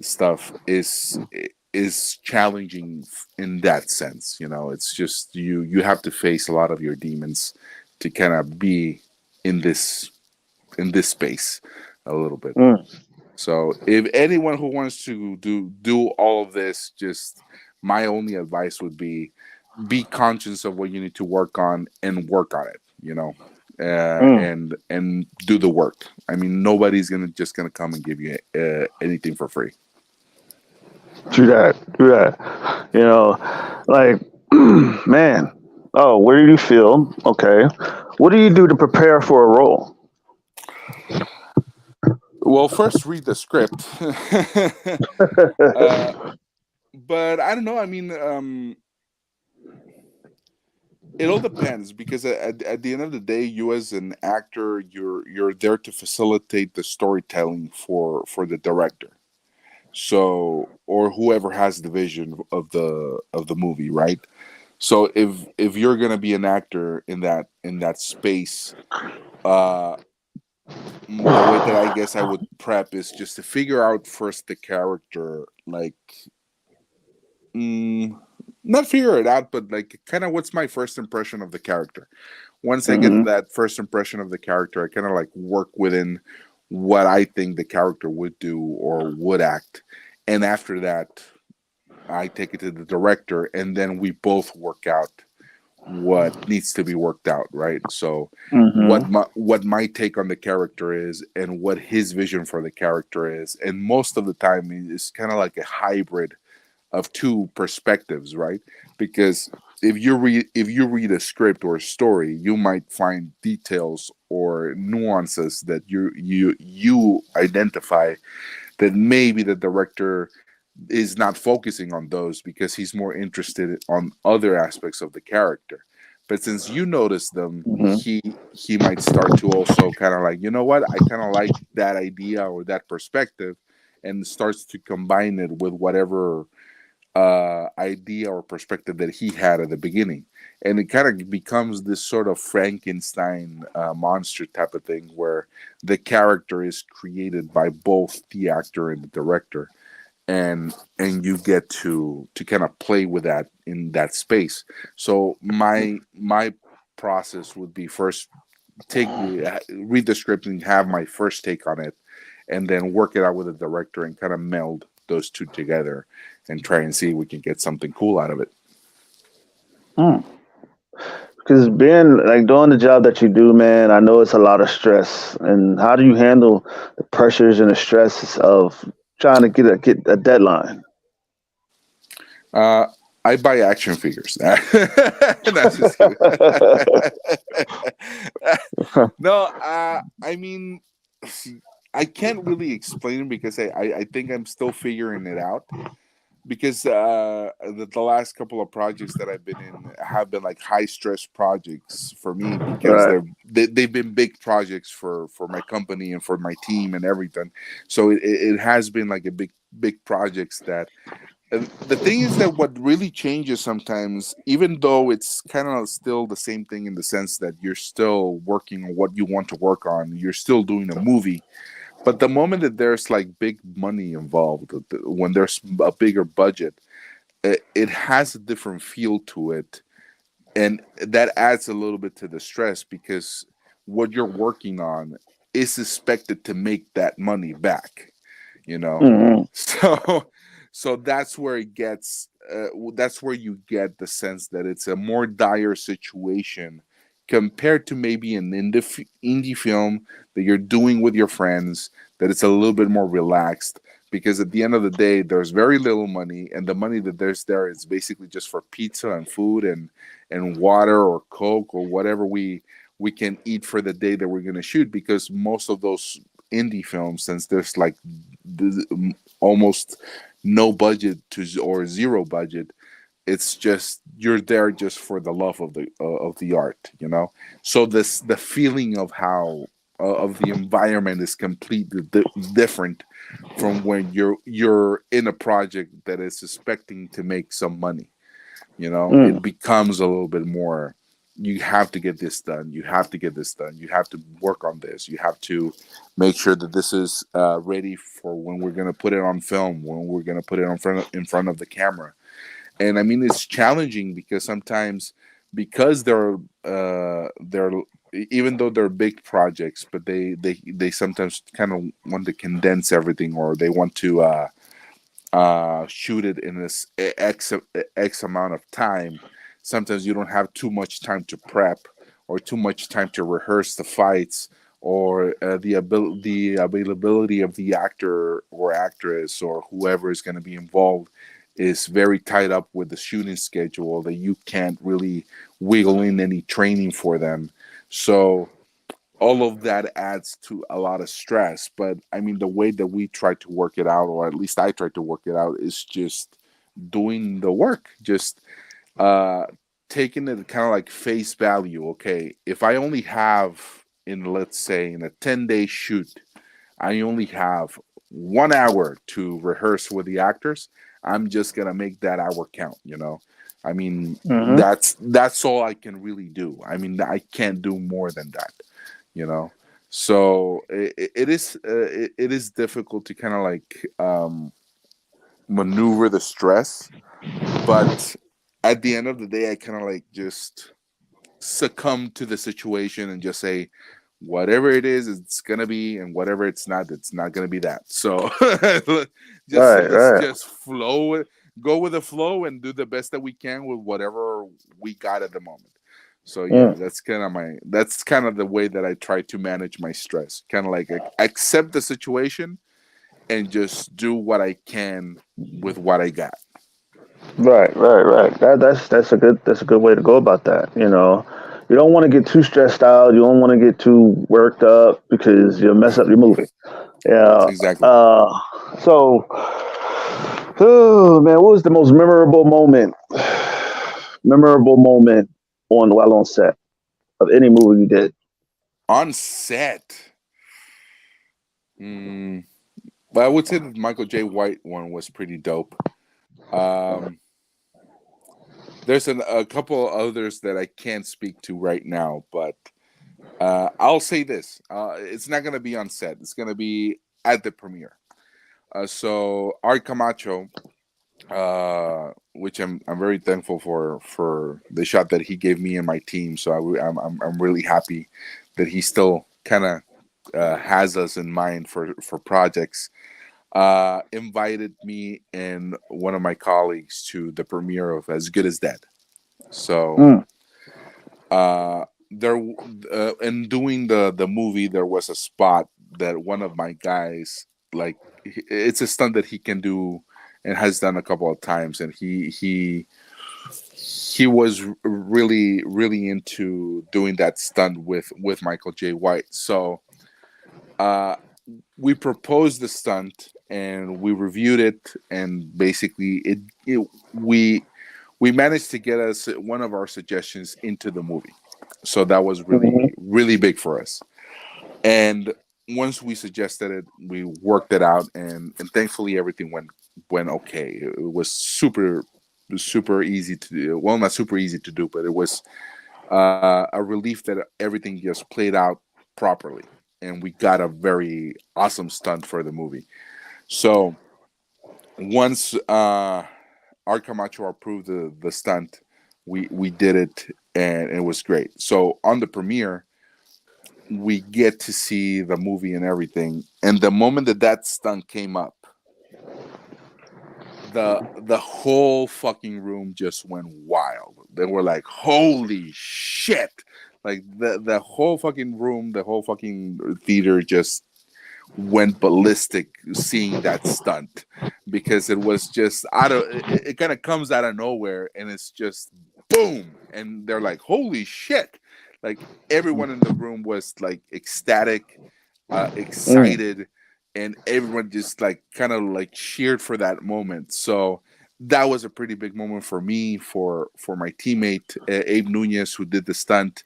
stuff is challenging in that sense. You know, it's just you have to face a lot of your demons to kind of be in this in this space a little bit. Mm. So if anyone who wants to do all of this, just my only advice would be conscious of what you need to work on and work on it, you know. Mm. And do the work. I mean, nobody's gonna come and give you anything for free. True that. True that. You know, like, man. Oh, where do you feel? Okay. What do you do to prepare for a role? Well, first read the script. uh, but I don't know. I mean, it all depends because at the end of the day, you as an actor, you're there to facilitate the storytelling for the director. So, or whoever has the vision of the movie, right? So if you're gonna be an actor in that space, uh, the way that I guess I would prep is just to figure out first the character, like, mm, not figure it out, but like kind of what's my first impression of the character. Once I get Mm-hmm. that first impression of the character, I kind of like work within what I think the character would do or would act, and after that, I take it to the director, and then we both work out what needs to be worked out, right? So Mm-hmm. what my take on the character is and what his vision for the character is, and most of the time it's kind of like a hybrid of two perspectives, right? Because if you read a script or a story, you might find details or nuances that you identify that maybe the director is not focusing on those because he's more interested on other aspects of the character. But since you notice them, Mm-hmm. he might start to also kind of like, you know what, I kind of like that idea or that perspective, and starts to combine it with whatever idea or perspective that he had at the beginning. And it kind of becomes this sort of Frankenstein monster type of thing where the character is created by both the actor and the director, and you get to kind of play with that in that space. So my process would be first take read the script and have my first take on it, and then work it out with the director and kind of meld those two together and try and see if we can get something cool out of it. Mm. Because being like doing the job that you do, man, I know it's a lot of stress. And how do you handle the pressures and the stresses of trying to get a deadline? uh I buy action figures. That's just kidding. No, I mean, I can't really explain it because I think I'm still figuring it out, because the last couple of projects that I've been in have been like high stress projects for me, because Right. they've been big projects for my company and for my team and everything. So it has been like a big projects that, and the thing is that what really changes sometimes, even though it's kind of still the same thing in the sense that you're still working on what you want to work on, you're still doing a movie, but the moment that there's like big money involved, when there's a bigger budget, it has a different feel to it, and that adds a little bit to the stress, because what you're working on is expected to make that money back, you know. Mm-hmm. So so that's where it gets that's where you get the sense that it's a more dire situation compared to maybe an indie film that you're doing with your friends, that it's a little bit more relaxed, because at the end of the day there's very little money, and the money that there's there is basically just for pizza and food and water or coke or whatever we can eat for the day that we're going to shoot, because most of those indie films, since there's like almost no budget to or zero budget, it's just you're there just for the love of the art, you know. So this the feeling of how of the environment is completely different from when you're in a project that is expecting to make some money, you know. Mm. It becomes a little bit more, you have to get this done, you have to get this done, you have to work on this, you have to make sure that this is ready for when we're going to put it on film, when we're going to put it in front of the camera. And I mean, it's challenging because sometimes, because they're even though they're big projects, but they sometimes kind of want to condense everything, or they want to shoot it in this x amount of time. Sometimes you don't have too much time to prep, or too much time to rehearse the fights, or the availability of the actor or actress or whoever is going to be involved is very tied up with the shooting schedule, that you can't really wiggle in any training for them. So all of that adds to a lot of stress. But I mean, the way that we try to work it out, or at least I try to work it out, is just doing the work, just uh taking it kind of like face value. Okay, if I only have, in let's say in a 10-day shoot, I only have 1 hour to rehearse with the actors, I'm just gonna make that hour count. I mean, Hmm. that's all I can really do. I mean, I can't do more than that. You know, so it is difficult to kind of like maneuver the stress, but at the end of the day, I kind of like just succumb to the situation and just say whatever it is it's gonna be, and whatever it's not gonna be that. So just Right, let's right. just go with the flow and do the best that we can with whatever we got at the moment. So yeah, Mm. that's kind of the way that I try to manage my stress, kind of like accept the situation and just do what I can with what I got. Right, right, right. That's a good way to go about that. You don't want to get too stressed out. You don't want to get too worked up because you'll mess up your movie. Yeah. Exactly. So, oh man, what was the most memorable moment? Memorable moment while on set of any movie you did. On set. Hmm. But I would say that the Michael J. White one was pretty dope. Um, there's a couple others that I can't speak to right now, but I'll say this: it's not gonna be on set. It's gonna be at the premiere. So Art Camacho, which I'm very thankful for the shot that he gave me and my team. So I'm really happy that he still kind of has us in mind for projects. Invited me and one of my colleagues to the premiere of As Good as Dead. So Mm, there, in doing the movie, there was a spot that one of my guys, like, it's a stunt that he can do and has done a couple of times, and he was really into doing that stunt with Michael J. White. So uh, we proposed the stunt and we reviewed it, and basically we managed to get us one of our suggestions into the movie. So that was mhm. really big for us. And once we suggested it, we worked it out, and thankfully everything went okay. It was super easy to do. Well, not super easy to do, but it was a relief that everything just played out properly, and we got a very awesome stunt for the movie. So once Art Camacho approved the stunt, we did it, and it was great. So on the premiere, we get to see the movie and everything. And the moment that that stunt came up, the whole fucking room just went wild. They were like, "Holy shit!" Like the whole fucking room, the whole fucking theater just went ballistic seeing that stunt, because it was just out of it kind of comes out of nowhere, and it's just boom, and they're like, "Holy shit!" Like everyone in the room was like ecstatic, Mm. excited, and everyone just like kind of like cheered for that moment. So that was a pretty big moment for me, for my teammate Abe Nunez, who did the stunt,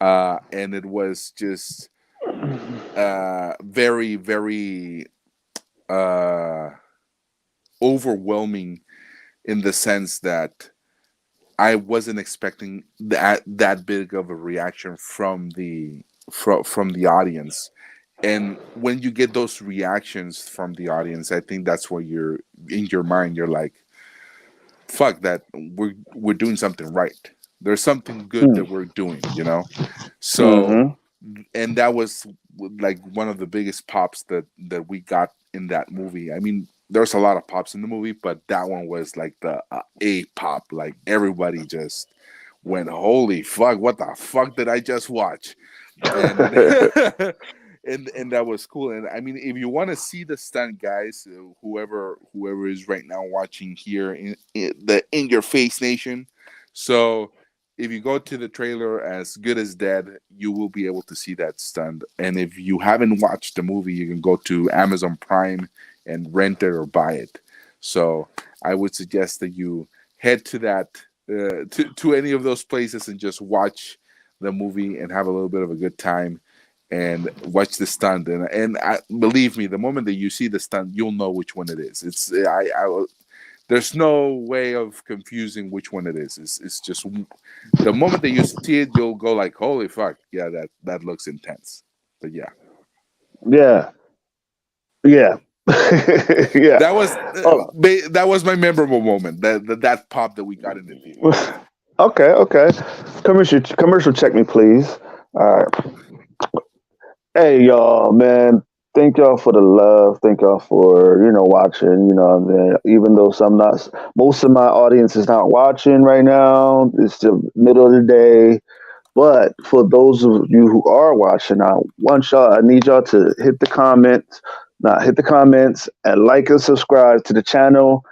and it was just very uh, overwhelming, in the sense that I wasn't expecting that big of a reaction from the audience. And when you get those reactions from the audience, I think that's where you're in your mind. You're like, "Fuck that! We're doing something right. There's something good Mm. that we're doing." So, Mhm. and that was like one of the biggest pops that we got in that movie. I mean, there's a lot of pops in the movie, but that one was like the a pop. Like everybody just went, "Holy fuck! What the fuck did I just watch?" And and that was cool. And I mean, if you want to see the stunt, guys, whoever is right now watching here in the In Your Face Nation, so if you go to the trailer As Good as Dead, you will be able to see that stunt. And if you haven't watched the movie, you can go to Amazon Prime and rent it or buy it. So I would suggest that you head to that to any of those places and just watch the movie and have a little bit of a good time. and watch the stunt. And believe me, the moment that you see the stunt, you'll know which one it is. There's no way of confusing which one it is. It's just the moment that you see it, you'll go like, "Holy fuck, yeah, that looks intense." But yeah, Yeah, yeah, yeah. that was Oh, that was my memorable moment. That pop that we got in the theater. okay, okay. Commercial check me, please. All right. Hey, y'all, man. Thank y'all for the love. Thank y'all for watching. Even though most of my audience is not watching right now. It's the middle of the day. But for those of you who are watching, I need y'all to hit the comments, not hit the comments, and like and subscribe to the channel,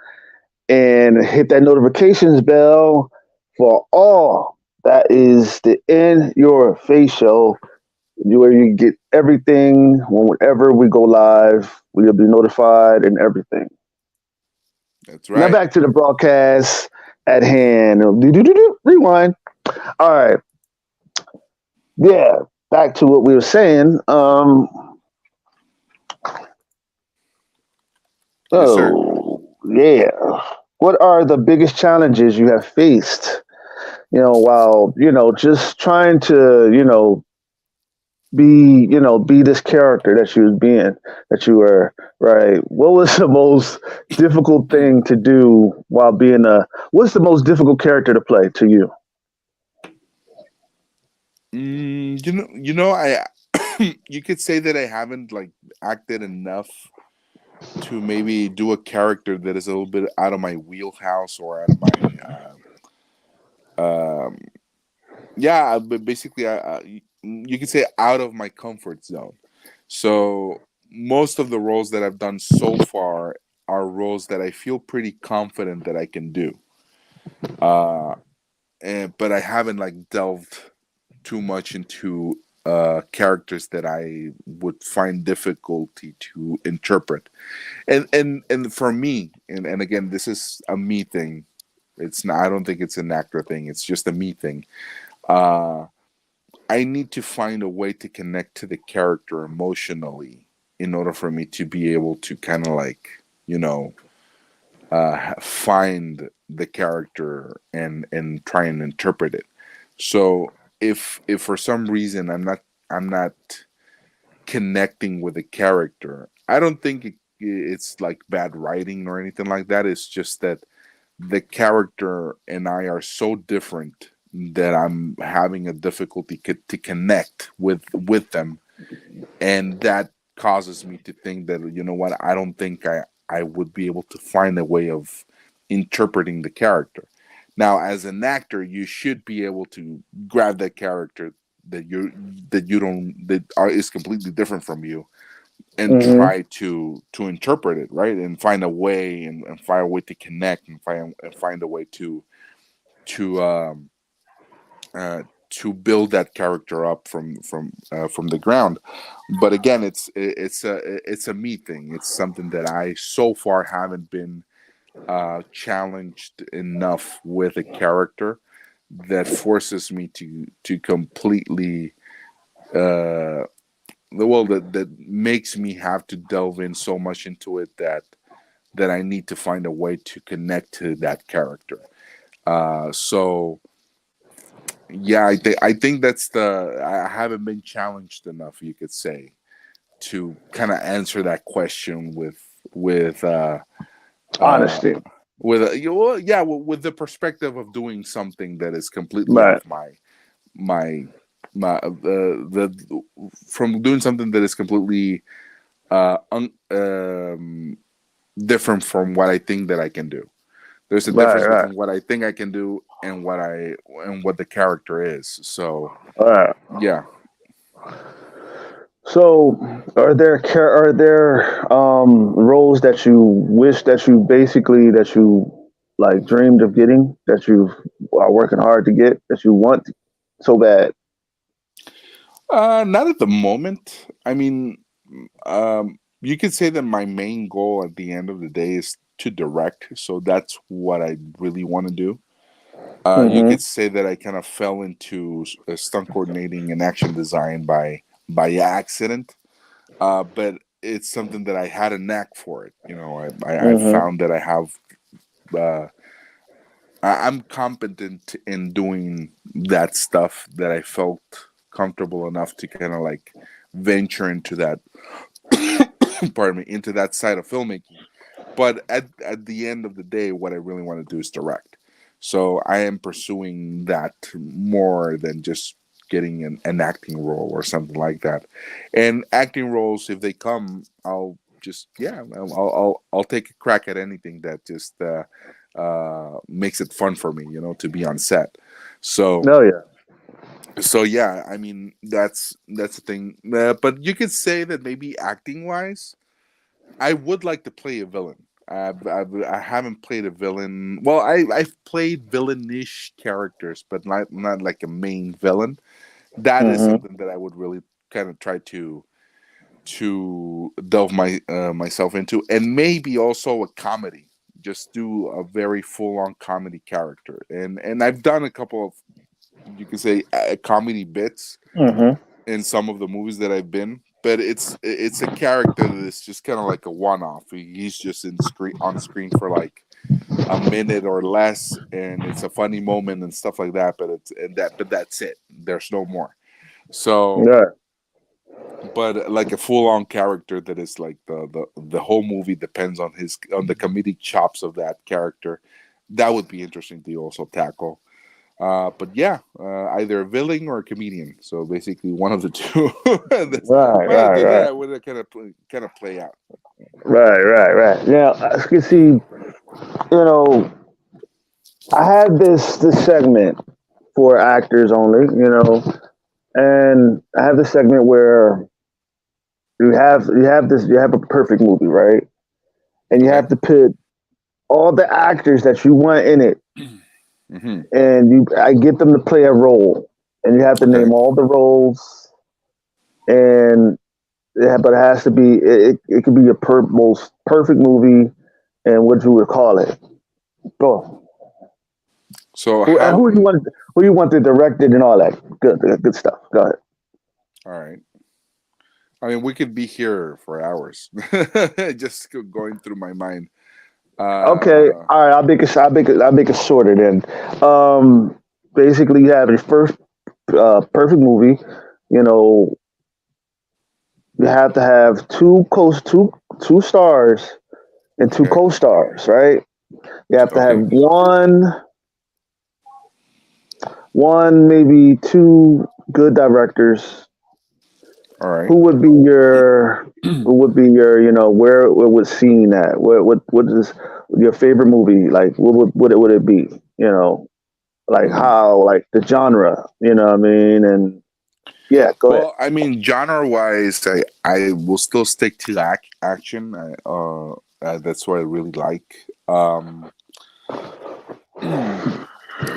and hit that notifications bell for all. That is the In Your Face show, where you get everything whenever we go live. We'll be notified and everything. That's Now right. back to the broadcast at hand. Rewind. All right. Yeah, back to what we were saying. Yes, sir. Yeah. What are the biggest challenges you have faced? While just trying to be this character that you was being, that you were, right? What was the most difficult thing to do while being a? What's the most difficult character to play to you? I you could say that I haven't like acted enough to maybe do a character that is a little bit out of my wheelhouse or out of my um yeah, but basically you could say out of my comfort zone. So most of the roles that I've done so far are roles that I feel pretty confident that I can do. Uh but I haven't like delved too much into characters that I would find difficulty to interpret. And for me, and again, this is a me thing. It's not. I don't think it's an actor thing. It's just a me thing. Uh, I need to find a way to connect to the character emotionally in order for me to be able to kind of like you know find the character and try and interpret it. So if for some reason I'm not connecting with a character, I don't think it's like bad writing or anything like that. It's just that the character and I are so different that I'm having a difficulty to connect with them, and that causes me to think that what, I don't think I would be able to find a way of interpreting the character. Now, as an actor, you should be able to grab that character that you don't that are, is completely different from you, and Mm-hmm. try to interpret it, right, and find a way, and find a way to connect, and find a way to uh, to build that character up from the ground. But again, it's a me thing. It's something that I so far haven't been challenged enough with a character that forces me to completely well, that makes me have to delve in so much into it that I need to find a way to connect to that character. So yeah, I think that's I haven't been challenged enough, you could say, to kind of answer that question with uh Honesty. yeah, with the perspective of doing something that is completely Right. off my the from doing something that is completely different from what I think that I can do. There's a Right. difference Right. between what I think I can do and what the character is. So Right. yeah. So, are there roles that you wish that you basically that you like dreamed of getting, that you are working hard to get, that you want so bad? Not at the moment. I mean, you could say that my main goal at the end of the day is to direct. So that's what I really want to do. You Mm-hmm. could say that I kind of fell into stunt coordinating and action design by by accident, but it's something that I had a knack for it. I Mm-hmm. found that uh, I'm competent in doing that stuff that I felt comfortable enough to kind of like venture into that pardon me, into that side of filmmaking. But at the end of the day, what I really want to do is direct. So I am pursuing that more than just getting an acting role or something like that. And acting roles, if they come, I'll just I'll take a crack at anything that just makes it fun for me, to be on set. So Oh yeah. yeah, I mean that's the thing. But you could say that maybe acting wise, I would like to play a villain. I haven't played a villain. Well, I've played villainish characters, but not like a main villain. That is Mm-hmm. something that I would really kind of try to delve myself into, and maybe also a comedy. Just do a very full on comedy character, and I've done a couple of, you can say, comedy bits Mm-hmm. in some of the movies that I've been, but it's a character that is just kind of like a one off. He's just in screen on screen for like a minute or less, and it's a funny moment and stuff like that. But that's it. There's no more. So, Yeah. but like a full on character that is like the whole movie depends on the comedic chops of that character. That would be interesting to also tackle. But yeah, either a villain or a comedian. So basically, one of the two. That's Right. one of the Right. two that Right. I would kind of play out. Right. Right. Right. Now, you see, I had this segment for actors only, and I have this segment where you have a perfect movie, right? And you Okay. have to put all the actors that you want in it, Hmm. and I get them to play a role, and you have to Okay. name all the roles, and but it has to be it could be your most perfect movie, and what you would call it. Go. So Who and how? who you want to direct it and all that good stuff. Go ahead. All right. I mean, we could be here for hours, just going through my mind. Okay, Uh, all right. I'll make it shorter then. Um, Basically, you have your first perfect movie. You know, you have to have two stars and two okay. co-stars, right? You have to have Okay. one maybe two good directors. All right. Who would be your where would scene at? What is your favorite movie? Like what would it be? Like Hmm. how, like the genre, what I mean? And yeah, go ahead. Well, I mean, genre wise, I will still stick to action. That's what I really like.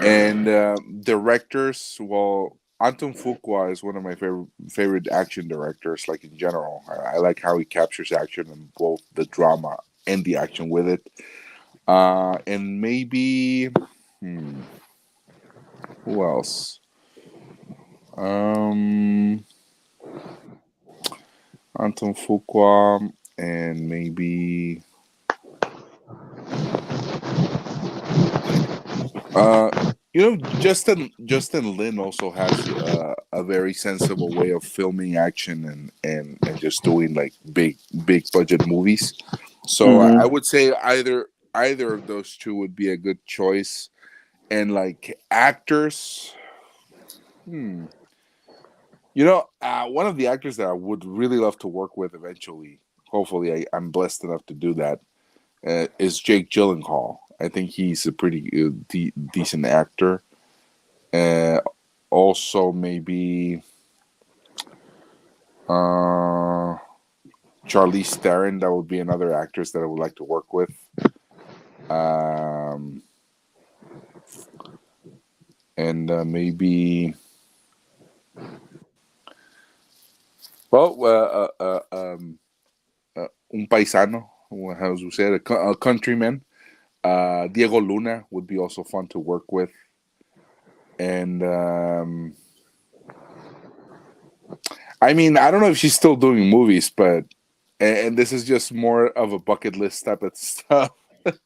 And directors, well, Anton Fuqua is one of my favorite action directors. Like in general, I like how he captures action and both the drama and the action with it. And maybe, hmm, who else? Um, Anton Fuqua, and maybe Uh, Justin Lin also has a very sensible way of filming action and just doing like big budget movies. So I Mm-hmm. would say either of those two would be a good choice. And like actors, hmm, one of the actors that I would really love to work with eventually. Hopefully, I'm blessed enough to do that. Is Jake Gyllenhaal. I think he's a pretty decent actor. Uh, Also, maybe uh, Charlize Theron. That would be another actress that I would like to work with. Um, and maybe, well, un paisano, how you say it, a countryman. Diego Luna would be also fun to work with. And I mean, I don't know if she's still doing movies, but and this is just more of a bucket list type of stuff.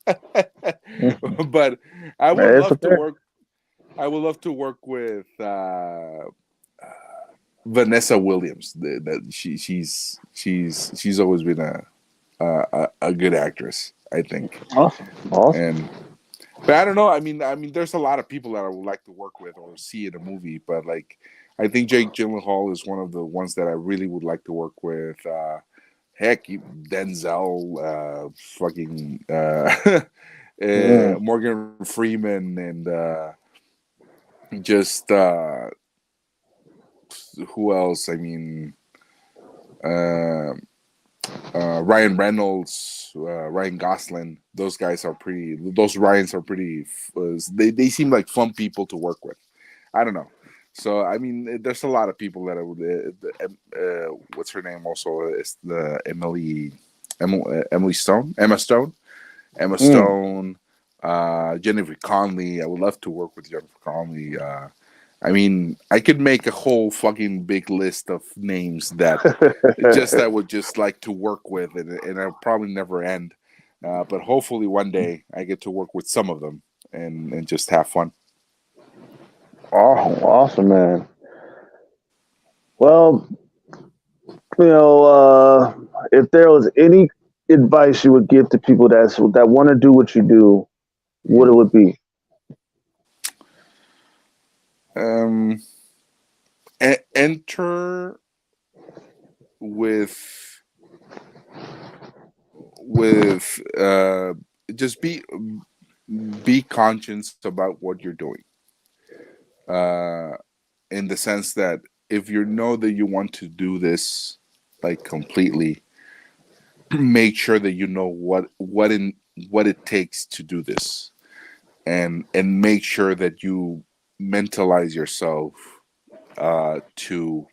But I would Man, it's love to okay. work. I would love to work with Vanessa Williams. That she's always been a good actress, I think. Awesome. Awesome. And but I don't know. I mean, there's a lot of people that I would like to work with or see in a movie. But like, I think Jake Gyllenhaal is one of the ones that I really would like to work with. Heck, Denzel, fucking Mm. Morgan Freeman, and just who else? I mean, uh, Ryan Reynolds, Ryan Gosling. Those guys are pretty. Those Ryans are pretty. They seem like fun people to work with. I don't know. So I mean, there's a lot of people that I would. What's her name? Also, is the Emily Stone, Emma Stone, Emma Mm. Stone, Jennifer Connelly. I would love to work with Jennifer Connelly. I mean, I could make a whole fucking big list of names that just I would just like to work with, and I'll probably never end. But hopefully one day I get to work with some of them and just have fun. Awesome. Awesome, man. Well, if there was any advice you would give to people that want to do what you do, what it Mhm. would be? Um, enter with with just be conscious about what you're doing. Uh, in the sense that if you know that you want to do this like completely, make sure that you know what it takes to do this, and make sure that you mentalize yourself to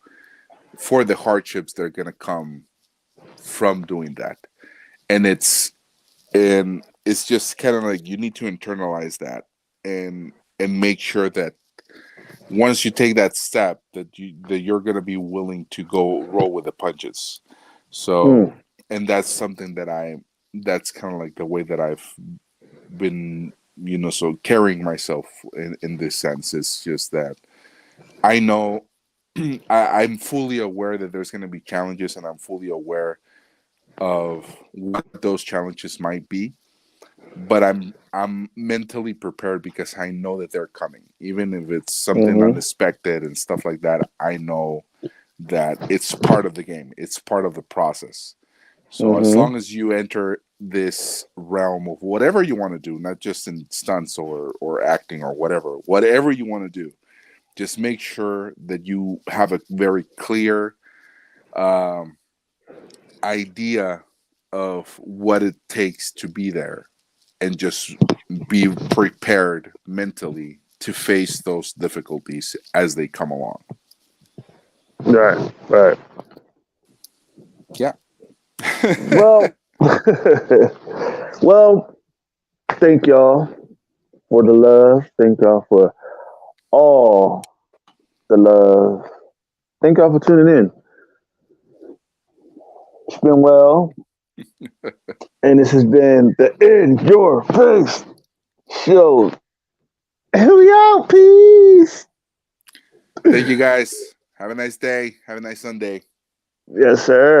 for the hardships that are going to come from doing that. And it's and it's just kind of like you need to internalize that, and make sure that once you take that step that you're going to be willing to go roll with the punches. Mm. So, and that's something that's kind of like the way that I've been, so carrying myself in this sense is just that I know I'm fully aware that there's going to be challenges, and I'm fully aware of what those challenges might be, but I'm mentally prepared because I know that they're coming. Even if it's something Mm-hmm. unexpected and stuff like that, I know that it's part of the game. It's part of the process. So as Mm-hmm. long as you enter this realm of whatever you want to do, not just in stunts or acting or whatever you want to do, just make sure that you have a very clear um, idea of what it takes to be there, and just be prepared mentally to face those difficulties as they come along. Right. Right. Yeah. Well, well, thank y'all for the love. Thank y'all for all the love. Thank y'all for tuning in. It's been well, and this has been the In Your Face Show. Here we out. Peace. Thank you guys. Have a nice day. Have a nice Sunday. Yes, sir.